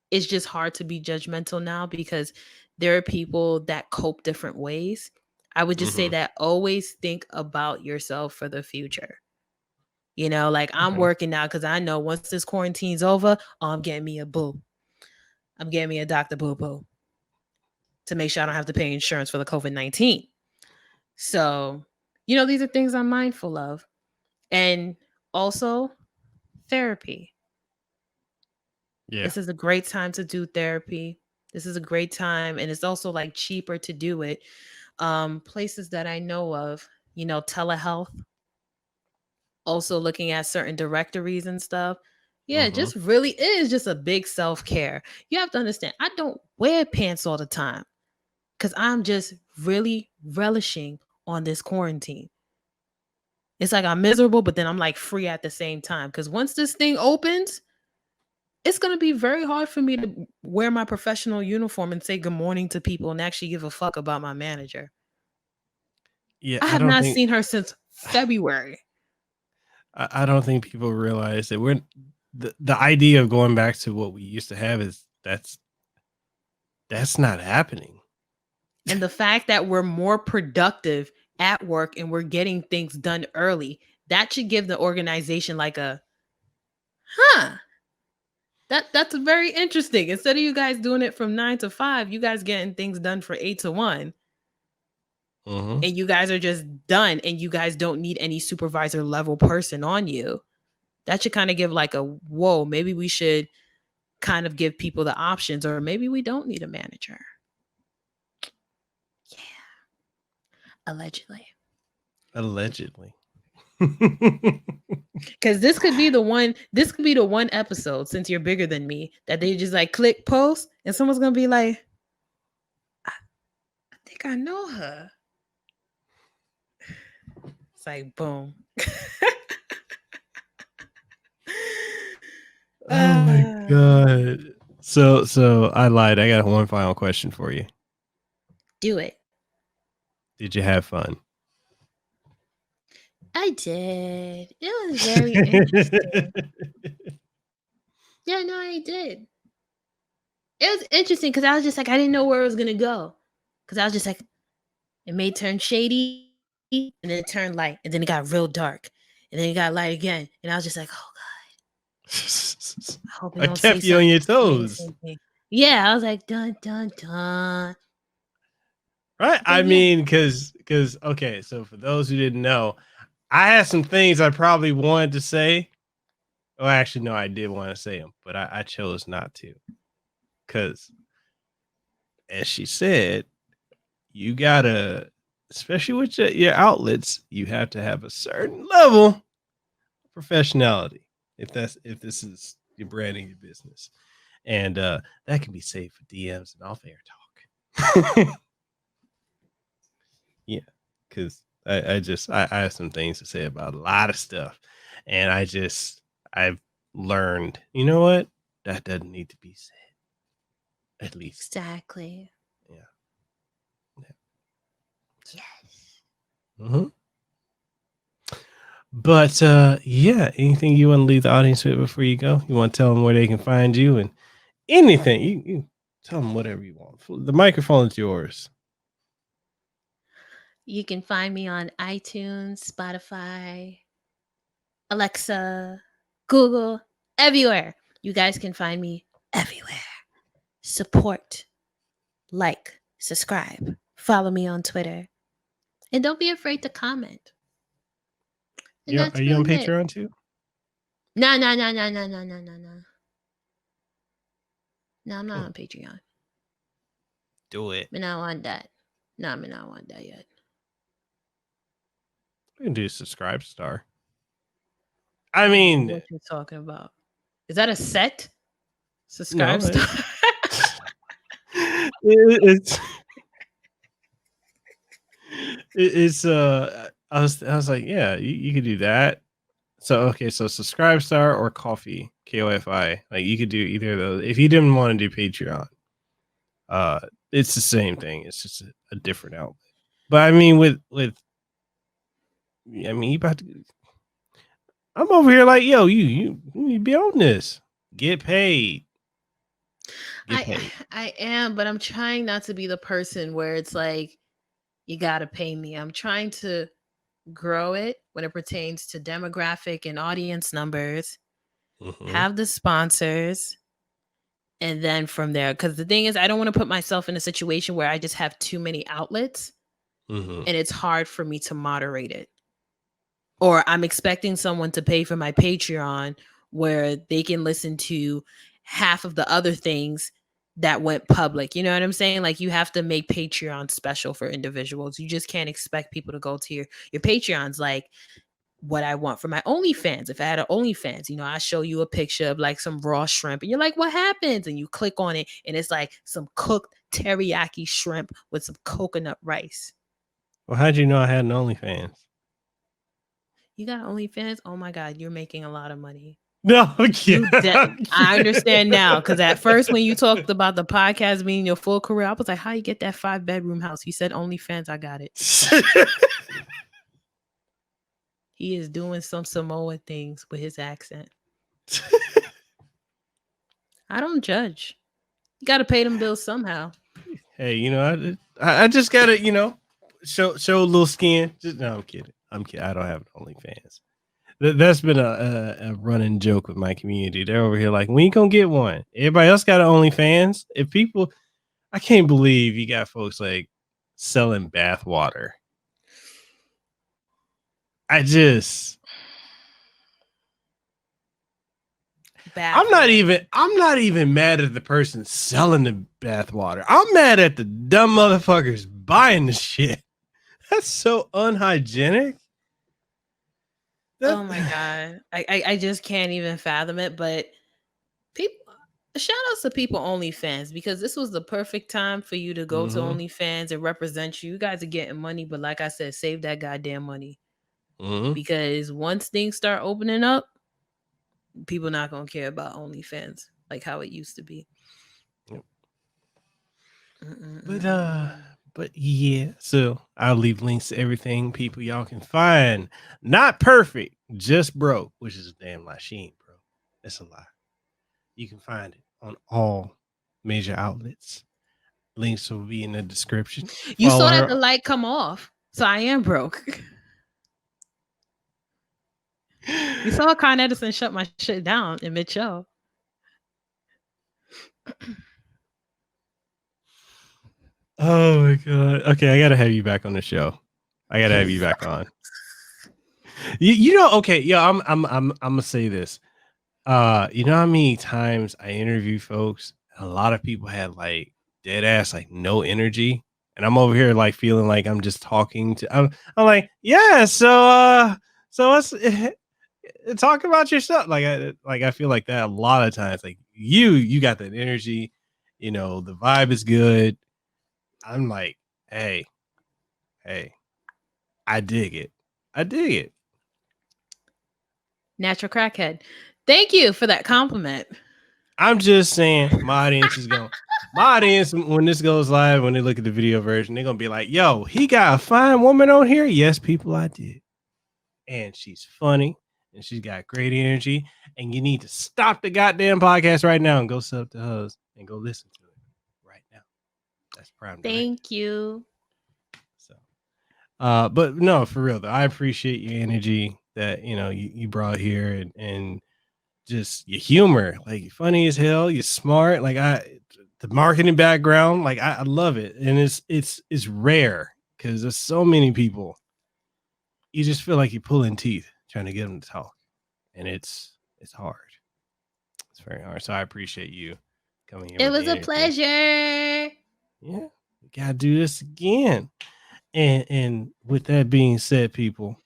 it's just hard to be judgmental now because there are people that cope different ways. I would just say that always think about yourself for the future. Like I'm working now because I know once this quarantine's over, I'm getting me a boo. I'm getting me a Dr. Boo Boo to make sure I don't have to pay insurance for the COVID-19. So, these are things I'm mindful of. And also therapy. Yeah. This is a great time to do therapy. This is a great time. And it's also like cheaper to do it. Places that I know of, telehealth, also looking at certain directories and stuff. Yeah, it just really is just a big self-care. You have to understand, I don't wear pants all the time because I'm just really relishing on this quarantine. It's like I'm miserable, but then I'm like free at the same time. Because once this thing opens, it's going to be very hard for me to wear my professional uniform and say good morning to people and actually give a fuck about my manager. Yeah, I have not seen her since February. I don't think people realize that the idea of going back to what we used to have is that's not happening. And the fact that we're more productive at work and we're getting things done early, that should give the organization like a, that's very interesting. Instead of you guys doing it from 9 to 5, you guys getting things done for 8 to 1. And you guys are just done and you guys don't need any supervisor level person on you. That should kind of give like a, whoa, maybe we should kind of give people the options, or maybe we don't need a manager. Yeah. Allegedly. Because this could be the one episode, since you're bigger than me, that they just like click post and someone's gonna be like, I think I know her. It's like boom. Oh my god. So I lied. I got one final question for you. Do it. Did you have fun? I did. It was very interesting. Yeah, no, I did. It was interesting because I was just like, I didn't know where it was gonna go. Because I was just like, it may turn shady, and then it turned light, and then it got real dark, and then it got light again, and I was just like, oh god, I hope it I don't kept say you on your something. toes. Yeah, I was like, dun dun dun. Right? I mean, because okay, so for those who didn't know, I had some things I probably wanted to say. Oh, actually, no, I did want to say them, but I chose not to. Because, as she said, you gotta, especially with your outlets, you have to have a certain level of professionality. If this is your branding, your business, and that can be saved for DMs and off air talk. Yeah, because I have some things to say about a lot of stuff, and I've learned, you know what, that doesn't need to be said. At least Exactly. Yeah. Yes. But yeah, anything you want to leave the audience with before you go? You want to tell them where they can find you and anything you tell them whatever you want. The microphone is yours. You can find me on iTunes, Spotify, Alexa, Google, everywhere. You guys can find me everywhere. Support, like, subscribe, follow me on Twitter, and don't be afraid to comment. And Are you on Patreon too? No. No, I'm not on Patreon. Do it. I not want that. No, I not want that yet. We can do a subscribe star. I mean, what you're talking about. Is that a set? Subscribe no, star. it's it's I was like, yeah, you could do that. So okay, so subscribe star or coffee, KOFI. Like you could do either of those. If you didn't want to do Patreon, uh it's the same thing. It's just a different outlet. But I mean I mean you about to I'm over here like, yo, you need to be on this. Get paid. Get paid. I am, but I'm trying not to be the person where it's like you gotta pay me. I'm trying to grow it when it pertains to demographic and audience numbers, have the sponsors, and then from there. Because the thing is, I don't want to put myself in a situation where I just have too many outlets and it's hard for me to moderate it. Or I'm expecting someone to pay for my Patreon where they can listen to half of the other things that went public. You know what I'm saying? Like you have to make Patreon special for individuals. You just can't expect people to go to your Patreons like what I want for my OnlyFans. If I had an OnlyFans, you know, I show you a picture of like some raw shrimp and you're like, what happens? And you click on it and it's like some cooked teriyaki shrimp with some coconut rice. Well, how'd you know I had an OnlyFans? You got OnlyFans? Oh my God, you're making a lot of money. No, I understand now. Because at first, when you talked about the podcast being your full career, I was like, how you get that 5-bedroom house? You said OnlyFans. I got it. He is doing some Samoa things with his accent. I don't judge. You got to pay them bills somehow. Hey, you know, I just gotta, you know, show a little skin. No, I'm kidding. I don't have an OnlyFans. That's been a running joke with my community. They're over here like, when you gonna get one? Everybody else got an OnlyFans. If people, I can't believe you got folks like selling bath water. I'm not even mad at the person selling the bath water. I'm mad at the dumb motherfuckers buying the shit. That's so unhygienic. Oh my God. I just can't even fathom it. But people, shout outs to people OnlyFans, because this was the perfect time for you to go to OnlyFans and represent you. You guys are getting money, but like I said, save that goddamn money. Because once things start opening up, people not gonna care about OnlyFans like how it used to be. But yeah, so I'll leave links to everything people y'all can find. Not perfect, just broke, which is a damn lie. She ain't broke. That's a lie. You can find it on all major outlets. Links will be in the description. You saw that the light come off, so I am broke. You saw Con Edison shut my shit down in mid-show. Oh my God. Okay, I gotta have you back on the show. I gotta have you back on. You know, okay, yeah, I'm gonna say this. You know how many times I interview folks, and a lot of people had like dead ass, like no energy. And I'm over here like feeling like I'm just talking to I'm like, yeah, so let's talk about your stuff. Like I feel like that a lot of times. Like you got that energy, you know, the vibe is good. I'm like, hey, I dig it. Natural crackhead. Thank you for that compliment. I'm just saying my audience, when this goes live, when they look at the video version, they're gonna be like, yo, he got a fine woman on here. Yes, people, I did. And she's funny and she's got great energy. And you need to stop the goddamn podcast right now and go sub to hers and go listen to it right now. That's prime. Thank you. So but no, for real though, I appreciate your energy that you know you brought here and just your humor, like you're funny as hell, you're smart, like the marketing background, like I love it. And it's rare because there's so many people you just feel like you're pulling teeth trying to get them to talk, and it's hard. It's very hard. So I appreciate you coming here. It was a pleasure. Yeah, we gotta do this again. And with that being said, people,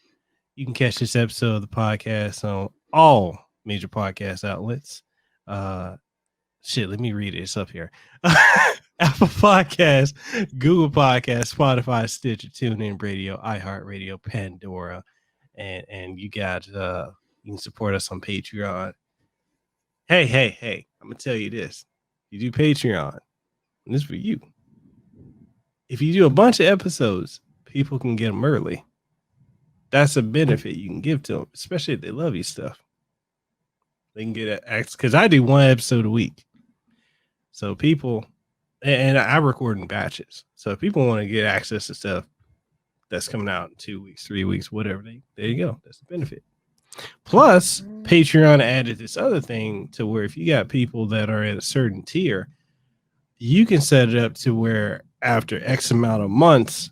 you can catch this episode of the podcast on all major podcast outlets. Let me read it. It's up here. Apple Podcasts, Google Podcasts, Spotify, Stitcher, TuneIn Radio, iHeartRadio, Pandora, and you got you can support us on Patreon. Hey, I'm gonna tell you this. You do Patreon, and this is for you. If you do a bunch of episodes, people can get them early. That's a benefit you can give to them, especially if they love your stuff. They can get access, because I do one episode a week. So people, and I record in batches. So if people want to get access to stuff that's coming out in 2 weeks, 3 weeks, whatever, there you go. That's the benefit. Plus, Patreon added this other thing to where if you got people that are at a certain tier, you can set it up to where after X amount of months,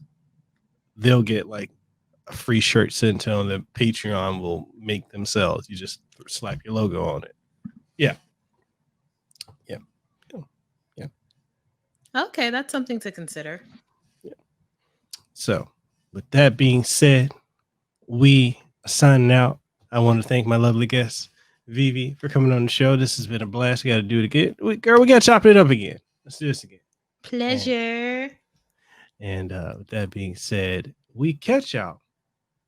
they'll get like a free shirt sent to them that Patreon will make themselves. You just slap your logo on it. Yeah. Okay, that's something to consider. Yeah. So, with that being said, we are signing out. I want to thank my lovely guest, Vivi, for coming on the show. This has been a blast. We got to do it again. Girl, we got to chop it up again. Let's do this again. Pleasure. And with that being said, we catch y'all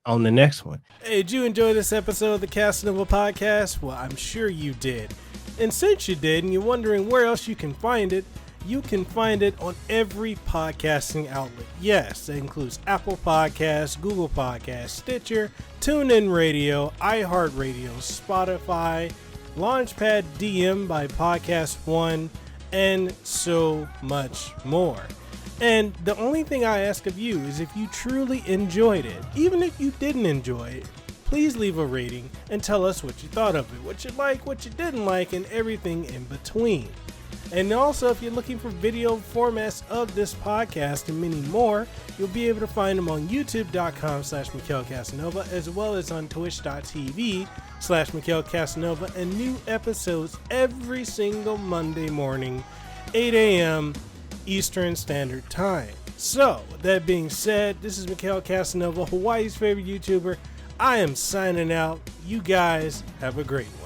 on the next one. Hey, did you enjoy this episode of the Kasanova podcast? Well, I'm sure you did. And since you did, and you're wondering where else you can find it, you can find it on every podcasting outlet. Yes, that includes Apple Podcasts, Google Podcasts, Stitcher, TuneIn Radio, iHeartRadio, Spotify, Launchpad DM by Podcast One, and so much more. And the only thing I ask of you is if you truly enjoyed it, even if you didn't enjoy it, please leave a rating and tell us what you thought of it, what you like, what you didn't like, and everything in between. And also, if you're looking for video formats of this podcast and many more, you'll be able to find them on youtube.com/Mekel Kasanova, as well as on twitch.tv/Mekel Kasanova, and new episodes every single Monday morning, 8 a.m. Eastern Standard Time. So, with that being said, this is Mekel Kasanova, Hawaii's favorite YouTuber. I am signing out. You guys have a great one.